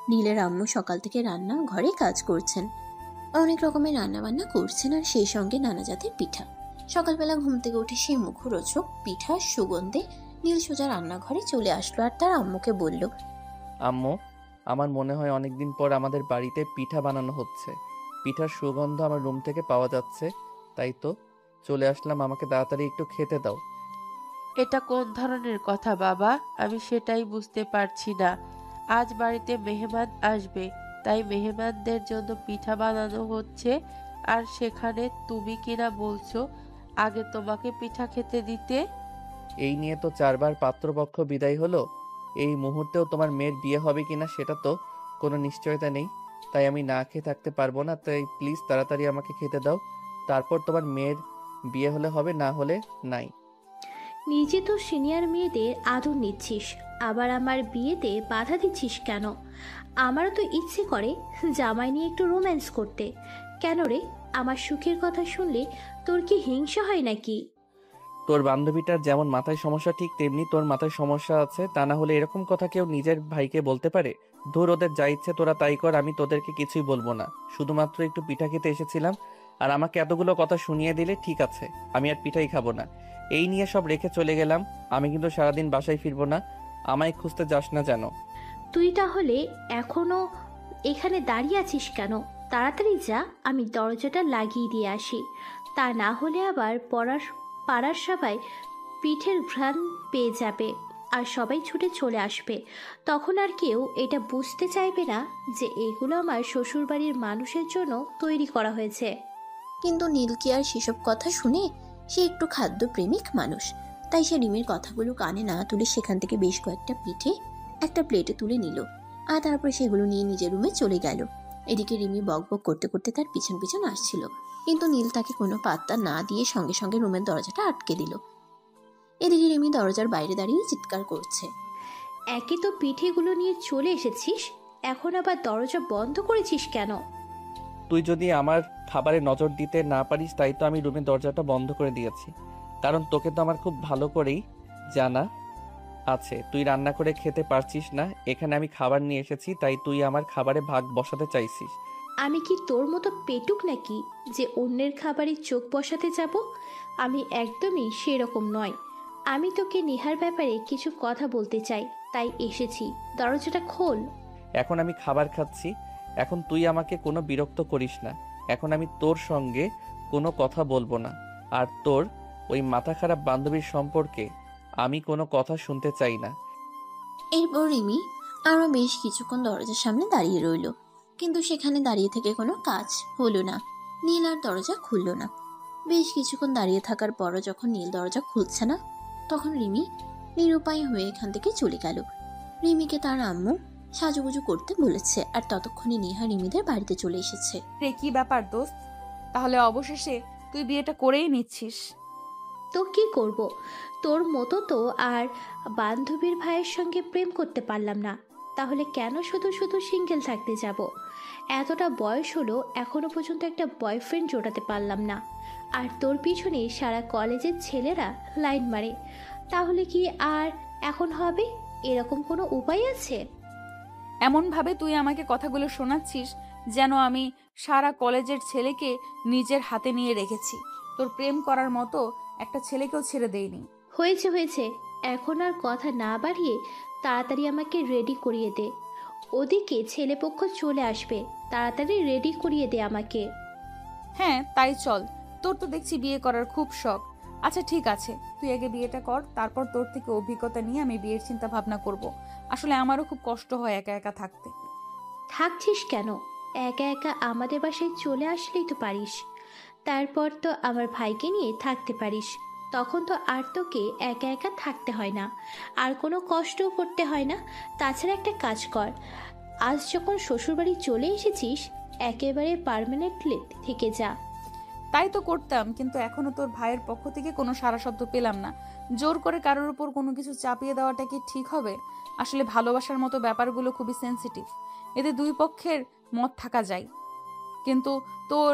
নীলের আম্মু সকাল থেকে রান্না ঘরে কাজ করছেন, অনেক রকমের রান্না বান্না করছেন, আর সেই সঙ্গে নানা জাতের পিঠা। সকালবেলা ঘুম থেকে উঠে সেই মুখরোচক পিঠার সুগন্ধে নীল সোজা রান্নাঘরে চলে আসলো, আর তার আম্মুকে বলল, আম্মু, আমার মনে হয় অনেকদিন পর আমাদের বাড়িতে পিঠা বানানো হচ্ছে। পিঠার সুগন্ধ আমার রুম থেকে পাওয়া যাচ্ছে, তাই তো চলে আসলাম। আমাকে তাড়াতাড়ি একটু খেতে দাও। এটা কোন ধরনের কথা বাবা? আমি সেটাই বুঝতে পারছি না। আজ বাড়িতে মেহমান আসবে, তাই মেহমানদের জন্য পিঠা বানানো হচ্ছে, আর সেখানে তুমি কিনা বলছো আগে তোমাকে পিঠা খেতে দিতে। এই নিয়ে তো 4 বার পাত্রপক্ষ বিদায় হলো। এই মুহূর্তেও তোমার মেয়ের বিয়ে হবে কিনা সেটা তো কোনো নিশ্চয়তা নেই, তাই আমি না খেয়ে থাকতে পারবো না। তাই প্লিজ তাড়াতাড়ি আমাকে খেতে দাও, তারপর তোমার মেয়ের বিয়ে হলে হবে, না হলে নাই। নিজে তো সিনিয়র মেয়েদের আদর নিচ্ছিস, আবার আমার বিয়েতে বাধা দিচ্ছিস কেন? আমারও তো ইচ্ছে করে জামাই নিয়ে একটু রোম্যান্স করতে। কেন রে, আমার সুখের কথা শুনলে তোর কি হিংসা হয় নাকি? তোর বান্ধবীটার যেমন মাথায় সমস্যা ঠিক তেমনি তোর মাথায় সমস্যা আছে, তা না হলে এরকম কথা কেউ নিজের ভাইকে বলতে পারে? ধুর, ওদের যা ইচ্ছে তোরা তাই কর, আমি তোদেরকে কিছুই বলবো না। শুধুমাত্র একটু পিঠা খেতে এসেছিলাম, আর আমাকে এতগুলো কথা শুনিয়ে দিলে ঠিক আছে, আমি আর পিঠাই খাবো না। এই নিয়ে সব রেখে চলে গেলাম। আমি কিন্তু সারাদিন বাসায় ফিরবো না, আমায় খুঁজতে যাস না যেন। তুই তাহলে এখনো এখানে দাঁড়িয়ে আছিস কেন? তাড়াতাড়ি যা, আমি দরজাটা লাগিয়ে দিয়ে আসি। তা না হলে আবার পাড়ার সবাই পিঠের ঘ্রাণ পেয়ে যাবে, আর সবাই ছুটে চলে আসবে। তখন আর কেউ এটা বুঝতে চাইবে না যে এগুলো আমার শ্বশুরবাড়ির মানুষের জন্য তৈরি করা হয়েছে। কিন্তু নীল কি আর সেসব কথা শুনে? সে একটু খাদ্যপ্রেমিক মানুষ, তাই সে রিমির কথাগুলো কানে না তুলে সেখান থেকে বেশ কয়েকটা পিঠে একটা প্লেটে তুলে নিল, আর তারপর সেগুলো নিয়ে নিজের রুমে চলে গেল। এদিকে রিমি বকবক করতে করতে তার পিছন পিছন আসছিল, কিন্তু নীল তাকে কোনো পাত্তা না দিয়ে সঙ্গে সঙ্গে রুমের দরজাটা আটকে দিল। এদিকে রিমি দরজার বাইরে দাঁড়িয়ে চিৎকার করছে, একে তো পিঠেগুলো নিয়ে চলে এসেছিস, এখন আবার দরজা বন্ধ করেছিস কেন? তুই যদি আমার খাবারে নজর দিতে না পারিস, তাই তো আমি রুমের দরজাটা বন্ধ করে দিয়েছি। কারণ তোকে তো আমার খুব ভালো করেই জানা আছে তুই রান্না করে খেতে পারছিস না। এখানে আমি খাবার নিয়ে এসেছি, তাই তুই আমার খাবারে ভাগ বসাতে চাইছিস। আমি কি তোর মতো পেটুক নাকি যে অন্যের খাবারে চোখ বসাতে যাব? আমি একদমই সেরকম নয়। আমি তোকে নেহার ব্যাপারে কিছু কথা বলতে চাই, তাই এসেছি। দরজাটা খোল। এখন আমি খাবার খাচ্ছি, এখন তুই আমাকে কোনো বিরক্ত করিস না। এখন আমি তোর সঙ্গে কোনো কথা বলবো না, আর তোর ওই মাথা খারাপ বান্ধবীর সম্পর্কে আমি কোনো কথা শুনতে চাই না। এরপর রিমি আরো বেশ কিছুক্ষণ দরজার সামনে দাঁড়িয়ে রইল, কিন্তু সেখানে দাঁড়িয়ে থেকে কোনো কাজ হলো না। নীল আর দরজা খুলল না। বেশ কিছুক্ষণ দাঁড়িয়ে থাকার পরও যখন নীল দরজা খুলছে না, তখন রিমি নিরুপায় হয়ে এখান থেকে চলে গেল। রিমিকে তার আম্মু সাজুগুজু করতে বলেছে। আর ততক্ষণে নেহা রিমিদের বাড়িতে চলে এসেছে। রে কি ব্যাপার দোস্ত, তাহলে অবশেষে তুই বিয়েটা করেই নিচ্ছিস? তো কি করব, তোর মতো তো আর বান্ধবীর ভাইয়ের সঙ্গে প্রেম করতে পারলাম না, তাহলে কেন শুধু শুধু সিঙ্গেল থাকতে যাব? এতটা বয়স হলো এখনো পর্যন্ত একটা বয়ফ্রেন্ড জোটাতে পারলাম না, আর তোর পিছনে সারা কলেজের ছেলেরা লাইন মারে। তাহলে কি আর এখন হবে? এরকম কোনো উপায় আছে? এমন ভাবে তুই আমাকে কথাগুলো শোনাচ্ছিস যেন আমি সারা কলেজের ছেলেকে নিজের হাতে নিয়ে রেখেছি। তোর প্রেম করার মতো একটা ছেলেকেও ছেড়ে দেইনি। হয়েছে হয়েছে, এখন আর কথা না বাড়িয়ে তাড়াতাড়ি আমাকে রেডি করিয়ে দে। ওদিকে ছেলেপক্ষ চলে আসবে, তাড়াতাড়ি রেডি করিয়ে দে আমাকে। হ্যাঁ তাই চল, তোর তো দেখছি বিয়ে করার খুব শখ। আচ্ছা ঠিক আছে, তুই আগে বিয়েটা কর, তারপর তোর থেকে অভিজ্ঞতা নিয়ে আমি বিয়ের চিন্তা ভাবনা করব। আসলে আমারও খুব কষ্ট হয় একা একা থাকতে। থাকছিস কেন? একা একা আমাদের বাসায় চলে আসলেই তো পারিস। তারপর তো আমার ভাইকে নিয়ে থাকতে পারিস। তখন তো আর তোকে একা একা থাকতে হয় না, আর কোনো কষ্টও করতে হয় না। তাছাড়া একটা কাজ কর, আজ যখন শ্বশুরবাড়ি চলে এসেছিস একেবারে পার্মানেন্টলি থেকে যা। তাই তো করতাম, কিন্তু এখনো তোর ভাইয়ের পক্ষ থেকে কোনো সাড়া শব্দ পেলাম না। জোর করে কারোর উপর কোনো কিছু চাপিয়ে দেওয়াটা কি ঠিক হবে? আসলে ভালোবাসার মতো ব্যাপারগুলো খুবই সেনসিটিভ, এতে দুই পক্ষের মত থাকা যায়। কিন্তু তোর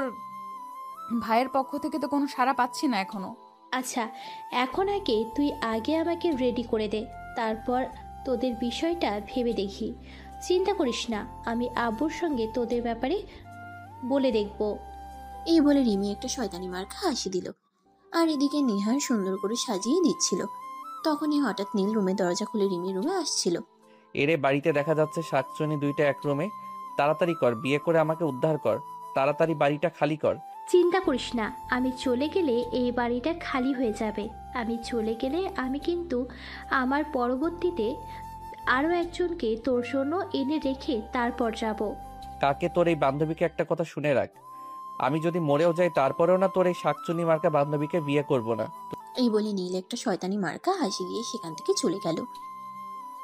ভাইয়ের পক্ষ থেকে তো কোনো সাড়া পাচ্ছি না এখনো। আচ্ছা, এখন আগে তুই আগে আমাকে রেডি করে দে, তারপর তোদের বিষয়টা ভেবে দেখি। চিন্তা করিস না, আমি আব্বুর সঙ্গে তোদের ব্যাপারে বলে দেখব। এই বলে রিমি একটা শয়তানি মার্কা হাসি দিল। আর এদিকে নেহার সুন্দর করে সাজিয়ে দিচ্ছিল। তখনই হঠাৎ নীল রুমে দরজা খুলে রিমির রুমে আসছিল। এরে বাড়িতে দেখা যাচ্ছে শাকচুনি দুইটা এক রুমে। তাড়াতাড়ি কর, বিয়ে করে আমাকে উদ্ধার কর, তাড়াতাড়ি বাড়িটা খালি কর। চিন্তা করিস না, আমি চলে গেলে এই বাড়িটা খালি হয়ে যাবে। আমি চলে গেলে আমি কিন্তু আমার পরবর্তীতে আরও একজনকে তোর জন্য এনে রেখে তারপর যাব। কাকে? তোর এই বান্ধবীকে একটা কথা শুনে রাখ, আমি যদি মরেও যাই তারপরেও না তোর এই শাকচুনি মার্কা বান্ধবীকে বিয়ে করব না। এই বলে নীল একটা শয়তানি মার্কা হাসি দিয়ে সেখান থেকে চলে গেল।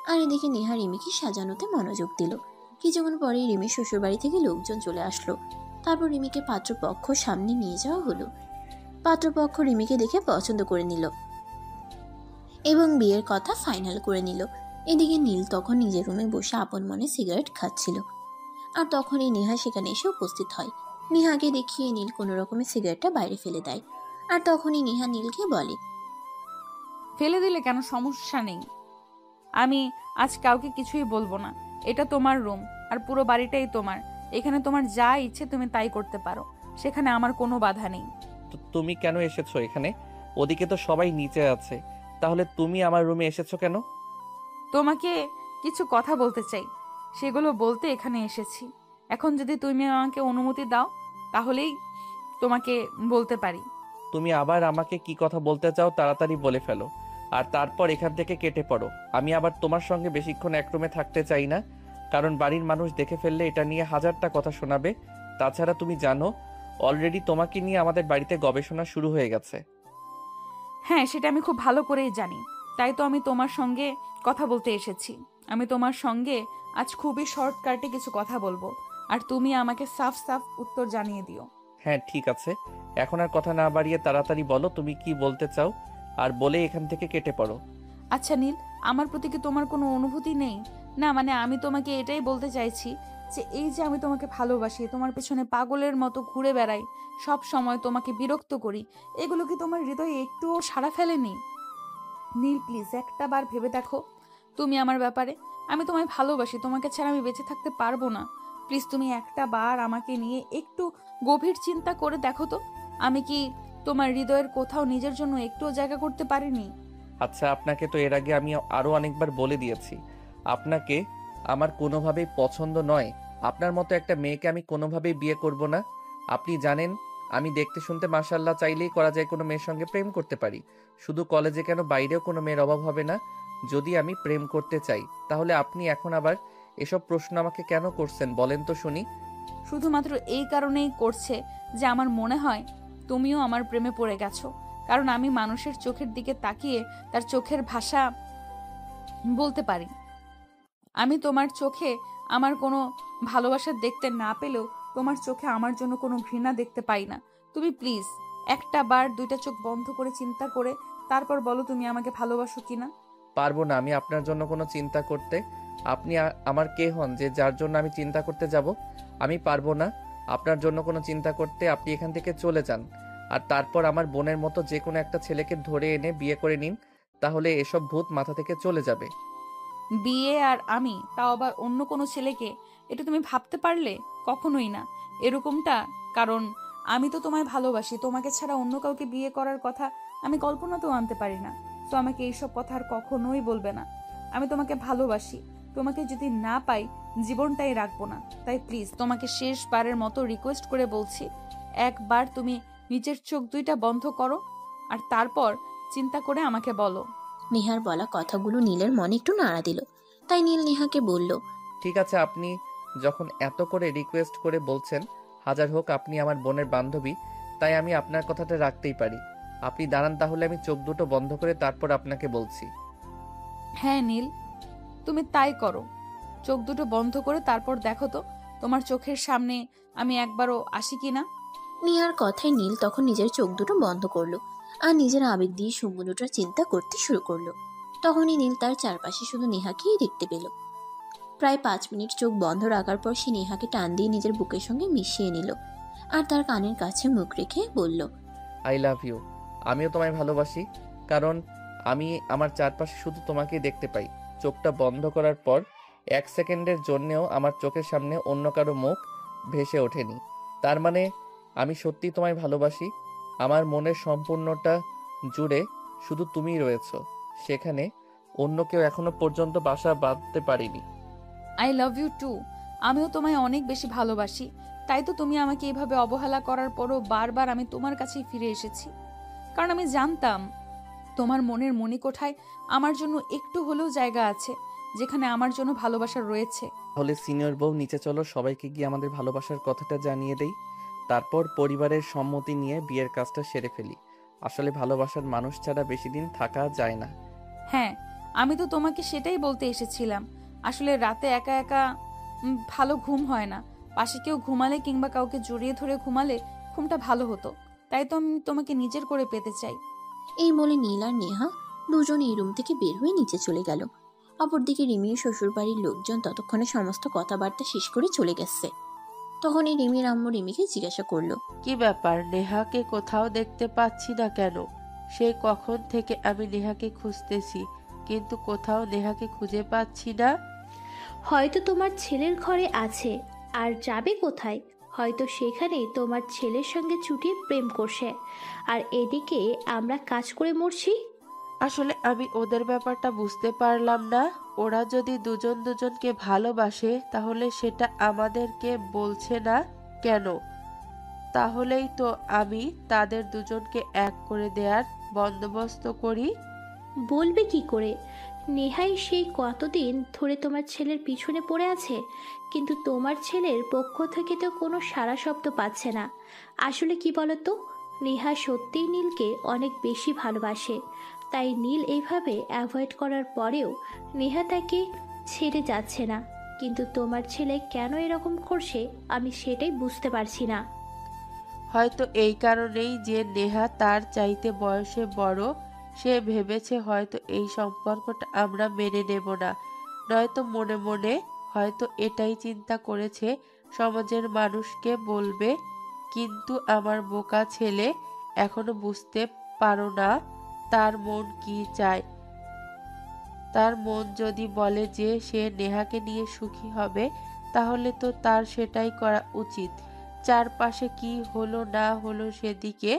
আর এদিকে নেহা রিমিকে সাজানোতে মনোযোগ দিল। কিছুক্ষণ পরে রিমির শ্বশুরবাড়ি থেকে লোকজন চলে আসলো। তারপর রিমিকে পাত্রপক্ষ সামনে নিয়ে যাওয়া হলো। পাত্রপক্ষ রিমিকে দেখে পছন্দ করে নিল এবং বিয়ের কথা ফাইনাল করে নিল। এদিকে নীল তখন নিজের রুমে বসে আপন মনে সিগারেট খাচ্ছিল। আর তখনই নেহা সেখানে এসে উপস্থিত হয়। নেহাকে দেখিয়ে নীল কোনো রকমে সিগারেটটা বাইরে ফেলে দেয়। আর তখনই নেহা নীলকে বলে, ফেলে দিলে কেন, সমস্যা নেই, আমি আজ কাউকে কিছুই বলবো না। এটা তোমার রুম, আর পুরো বাড়িটাই তোমার। এখানে তোমার যা ইচ্ছে তুমি তাই করতে পারো, সেখানে আমার কোনো বাধা নেই। তো তুমি কেন এসেছো এখানে? ওদিকে তো সবাই নিচে আছে, তাহলে তুমি আমার রুমে এসেছো কেন? তোমাকে কিছু কথা বলতে চাই, সেগুলো বলতে এখানে এসেছি। এখন যদি তুমি আমাকে অনুমতি দাও তাহলেই তোমাকে বলতে পারি। তুমি আবার আমাকে কি কথা বলতে চাও তাড়াতাড়ি বলে ফেলো, আর তারপর এখান থেকে কেটে পড়ো। আমি আবার তোমার সঙ্গে বেশিক্ষণ এক রুমে থাকতে চাই না, কারণ বাড়ির মানুষ দেখে ফেললে এটা নিয়ে হাজারটা কথা শোনাবে। তাছাড়া তুমি জানো অলরেডি তোমাকে নিয়ে আমাদের বাড়িতে গবেষণা শুরু হয়ে গেছে। হ্যাঁ, সেটা আমি খুব ভালো করেই জানি, তাই তো আমি তোমার সঙ্গে কথা বলতে এসেছি। আমি তোমার সঙ্গে আজ খুবই শর্টকাটে কিছু কথা বলবো, আর তুমি আমাকে সাফ সাফ উত্তর জানিয়ে দিও। হ্যাঁ ঠিক আছে, এখন আর কথা না বাড়িয়ে তাড়াতাড়ি বলো তুমি কি বলতে চাও, আর বলে এখান থেকে কেটে পড়ো। আচ্ছা নীল, আমার প্রতি কি তোমার কোনো অনুভূতি নেই? না মানে আমি তোমাকে এটাই বলতে চাইছি যে এই যে আমি তোমাকে ভালোবাসি, তোমার পেছনে পাগলের মতো ঘুরে বেড়াই, সব সময় তোমাকে বিরক্ত করি, এগুলো কি তোমার হৃদয়ে একটুও সাড়া ফেলেনি? নীল প্লিজ একটা বার ভেবে দেখো তুমি আমার ব্যাপারে। আমি তোমায় ভালোবাসি, তোমাকে ছাড়া আমি বেঁচে থাকতে পারবো না। প্লিজ তুমি একটা বার আমাকে নিয়ে একটু গভীর চিন্তা করে দেখো তো, আমি কি তোমার হৃদয়ের কোথাও নিজের জন্য একটুও জায়গা করতে পারিনি? আচ্ছা, আপনাকে তো এর আগে আমি আরো অনেকবার বলে দিয়েছি আপনাকে আমার কোনোভাবেই পছন্দ নয়। আপনার মতো একটা মেয়েকে আমি কোনোভাবেই বিয়ে করব না। আপনি জানেন আমি দেখতে শুনতে মাশাআল্লাহ, চাইলেই করা যায় কোনো মেয়ের সঙ্গে প্রেম করতে পারি। শুধু কলেজে কেন, বাইরেও কোনো মেয়ের অভাব হবে না যদি আমি প্রেম করতে চাই। তাহলে আপনি এখন আবার এসব প্রশ্ন আমাকে কেন করছেন বলেন তো শুনি? শুধুমাত্র এই কারণেই করছে যে আমার মনে হয় তুমিও আমার প্রেমে পড়ে গেছো, কারণ আমি মানুষের চোখের দিকে তাকিয়ে তার চোখের ভাষা বলতে পারি। আমি তোমার চোখে আমার কোনো ভালোবাসা দেখতে না পেলেও তোমার চোখে আমার জন্য কোনো ঘৃণা দেখতে পাই না। তুমি প্লিজ একটা বার দুইটা চোখ বন্ধ করে চিন্তা করে তারপর বলো তুমি আমাকে ভালোবাসো কিনা। পারবো না আমি আপনার জন্য কোনো চিন্তা করতে। আপনি আমার কে হন যে যার জন্য আমি চিন্তা করতে যাব? আমি পারবো না আপনার জন্য কোনো চিন্তা করতে। আপনি এখান থেকে চলে যান, আর তারপর আমার বোনের মতো যে কোনো একটা ছেলেকে ধরে এনে বিয়ে করে নিন, তাহলে এসব ভূত মাথা থেকে চলে যাবে। বিয়ে আর আমি, তাও আবার অন্য কোনো ছেলেকে, এটা তুমি ভাবতে পারলে? কখনোই না এরকমটা। কারণ আমি তো তোমায় ভালোবাসি, তোমাকে ছাড়া অন্য কাউকে বিয়ে করার কথা আমি কল্পনাতেও আনতে পারি না। তো আমাকে এইসব কথা আর কখনোই বলবে না। আমি তোমাকে ভালোবাসি, তোমাকে যদি না পাই জীবনটাই রাখবো না। তাই প্লিজ তোমাকে শেষবারের মতো রিকোয়েস্ট করে বলছি, একবার তুমি নিজের চোখ দুইটা বন্ধ করো, আর তারপর চিন্তা করে আমাকে বলো। নেহার বলা কথাগুলো নীলের মনে একটু নাড়া দিল। তাই নীল নেহাকে বলল, ঠিক আছে, আপনি যখন এত করে রিকোয়েস্ট করে বলছেন, হাজার হোক আপনি আমার বোনের বান্ধবী, তাই আমি আপনার কথাটা রাখতেই পারি। আপনি দাঁড়ান, তাহলে আমি চোখ দুটো বন্ধ করে তারপর আপনাকে বলছি। হ্যাঁ নীল, তুমি তাই করো। চোখ দুটো বন্ধ করে তারপর দেখো তো তোমার চোখের সামনে আমি একবারও আসি কিনা। নেহার কথায় নীল তখন নিজের চোখ দুটো বন্ধ করলো আর নিজের আবেগ দিয়ে সুমুনুটার চিন্তা করতে শুরু করলো। তখনই নীল তার চারপাশে শুধু নেহাকেই দেখতে পেল। প্রায় 5 মিনিট চোখ বন্ধ রাখার পর সে নেহাকে টান দিয়ে নিজের বুকের সঙ্গে মিশিয়ে নিল আর তার কানের কাছে মুখ রেখে বলল, আই লাভ ইউ। আমিও তোমায় ভালোবাসি, কারণ আমি আমার চারপাশে শুধু তোমাকেই দেখতে পাই। চোখটা বন্ধ করার পর 1 সেকেন্ডের জন্যেও আমার চোখের সামনে অন্য কারো মুখ ভেসে ওঠেনি। তার মানে আমি সত্যি তোমায় ভালোবাসি। আমার মনের সম্পূর্ণটা জুড়ে শুধু তুমিই রয়েছো, সেখানে অন্য কেউ এখনো পর্যন্ত বাসা বাঁধতে পারিনি। I love you too. আমিও তোমায় অনেক বেশি ভালোবাসি। তাই তো তুমি আমাকে এভাবে অবহেলা করার পরও বারবার আমি তোমার কাছেই ফিরে এসেছি। কারণ আমি জানতাম তোমার মনের মণিকোঠায় আমার জন্য একটু হলেও জায়গা আছে, যেখানে আমার জন্য ভালোবাসা রয়েছে। তাহলে সিনিয়র বউ, নিচে চলো, সবাইকে গিয়ে আমাদের ভালোবাসার কথাটা জানিয়ে দেই। তারপর পরিবারের সম্মতি নিয়ে বিয়ের কাজটা সেরে ফেলি। আসলে ভালোবাসার মানুষ ছাড়া বেশি দিন থাকা যায় না। হ্যাঁ, আমি তো তোমাকে সেটাই বলতে এসেছিলাম। আসলে রাতে একা একা ভালো ঘুম হয় না। পাশে কেউ ঘুমালে কিংবা কাউকে জড়িয়ে ধরে ঘুমালে ঘুমটা ভালো হতো। তাই তো আমি তোমাকে নিজের করে পেতে চাই। এই বলে নীল আর নেহা দুজন এই রুম থেকে বের হয়ে নিচে চলে গেল। অপরদিকে রিমির শ্বশুরবাড়ির লোকজন ততক্ষণে সমস্ত কথাবার্তা শেষ করে চলে গেছে। তখনই রিমির আম্মু রিমিকে জিজ্ঞাসা করলো, কি ব্যাপার, নেহাকে কোথাও দেখতে পাচ্ছি না কেন? সেই কখন থেকে আমি নেহাকে খুঁজতেছি, কিন্তু কোথাও নেহাকে খুঁজে পাচ্ছি না। হয়তো তোমার ছেলের ঘরে আছে, আর যাবে কোথায়? হয়তো সেখানেই তোমার ছেলের সঙ্গে চুটিয়ে প্রেম করছে, আর এদিকে আমরা কাজ করে মরছি। আসলে আমি ওদের ব্যাপারটা বুঝতে পারলাম না। ওরা যদি দুজন দুজনকে ভালোবাসে তাহলে সেটা আমাদেরকে বলছে না কেন? তাহলেই তো আমি তাদের দুজনকে এক করে দেওয়ার বন্দোবস্ত করি। বলবে কি করে? নেহাই সেই কতদিন ধরে তোমার ছেলের পিছনে পড়ে আছে, কিন্তু তোমার ছেলের পক্ষ থেকে তো কোনো সাড়া শব্দ পাচ্ছে না। আসলে কি বলতো, নেহা সত্যিই নীলকে অনেক বেশি ভালোবাসে। তাই নীল এইভাবে অ্যাভয়েড করার পরেও নেহা তাকে ছেড়ে যাচ্ছে না। কিন্তু তোমার ছেলে কেন এরকম করছে আমি সেটাই বুঝতে পারছি না। হয়তো এই কারণেই যে নেহা তার চাইতে বয়সে বড়, সে ভেবেছে হয়তো এই সম্পর্কটা আমরা মেনে নেব না। নয়তো মনে মনে হয়তো এটাই চিন্তা করেছে সমাজের মানুষকে বলবে। কিন্তু আমার বোকা ছেলে এখনো বুঝতে পারো না তার মন কি চায়। তার মন যদি বলে যে সে নেহাকে নিয়ে সুখী হবে, তাহলে তো তার সেটাই করা উচিত। চারপাশে কি হলো না হলো সেদিকে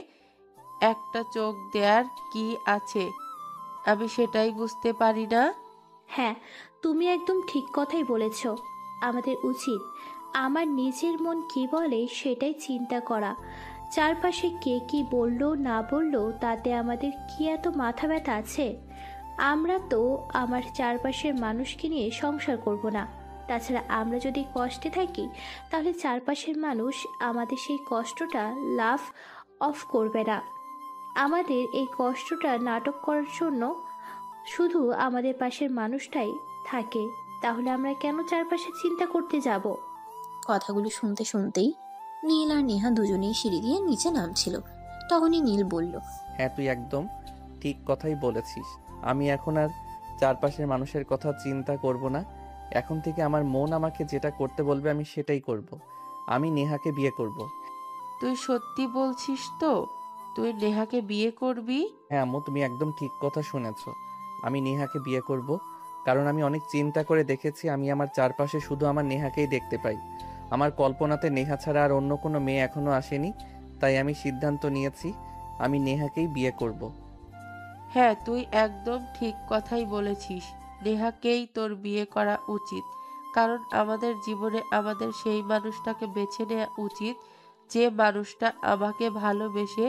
একটা চোখ দেওয়ার কি আছে? আমি সেটাই বুঝতে পারি না। হ্যাঁ, তুমি একদম ঠিক কথাই বলেছ। আমাদের উচিত আমার নিজের মন কি বলে সেটাই চিন্তা করা। চারপাশে কে কি বললো না বললো তাতে আমাদের কি এত মাথা ব্যথা আছে? আমরা তো আমার চারপাশের মানুষকে নিয়ে সংসার করব না। তাছাড়া আমরা যদি কষ্টে থাকি তাহলে চারপাশের মানুষ আমাদের সেই কষ্টটা লাভ অফ করবে না। আমাদের এই কষ্টটা নাটক করার জন্য শুধু আমাদের পাশের মানুষটাই থাকে। তাহলে আমরা কেন চারপাশে চিন্তা করতে যাব? কথাগুলো শুনতে শুনতেই নীল আর নেহা দুজনেই সিঁড়ি দিয়ে নিচে নামছিল। তখনই নীল বলল, হ্যাঁ, তুই একদম ঠিক কথাই বলেছিস। আমি এখন আর চারপাশের মানুষের কথা চিন্তা করব না। এখন থেকে আমার মন আমাকে যেটা করতে বলবে আমি সেটাই করব। আমি নেহাকে বিয়ে করব। তুই সত্যি বলছিস তো? তুই নেহাকে বিয়ে করবি? হ্যাঁ আম্মু, তুমি একদম ঠিক কথা শুনেছ। আমি নেহাকে বিয়ে করব, কারণ আমি অনেক চিন্তা করে দেখেছি আমি আমার চারপাশে শুধু আমার নেহাকেই দেখতে পাই। আমার কল্পনাতে নেহা ছাড়া আর অন্য কোনো মেয়ে এখনো আসেনি। তাই আমি সিদ্ধান্ত নিয়েছি আমি নেহাকেই বিয়ে করব। হ্যাঁ, তুই একদম ঠিক কথাই বলেছিস। নেহাকেই তোর বিয়ে করা উচিত। কারণ আমাদের জীবনে আমাদের সেই মানুষটাকে বেছে নেওয়া উচিত, যে মানুষটা আমাকে ভালোবেসে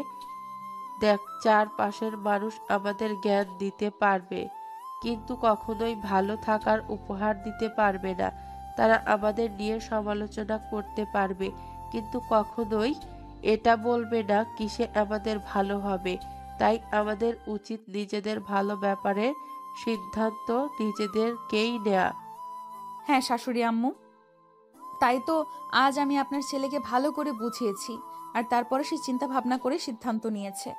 দেখ চারপাশের মানুষ আমাদের জ্ঞান দিতে পারবে, কিন্তু কখনোই ভালো থাকার উপহার দিতে পারবে না। তারা আমাদের নিয়ে সমালোচনা করতে পারবে, কিন্তু কখনোই এটা বলবে না কিসে আমাদের ভালো হবে। তাই আমাদের উচিত নিজেদের ভালো ব্যাপারে সিদ্ধান্ত নিজেদেরকেই নেয়া। হ্যাঁ শাশুড়ি আম্মু, তাই তো আজ আমি আপনার ছেলেকে ভালো করে বুঝিয়েছি, আর তারপরে সে চিন্তা ভাবনা করে সিদ্ধান্ত নিয়েছে।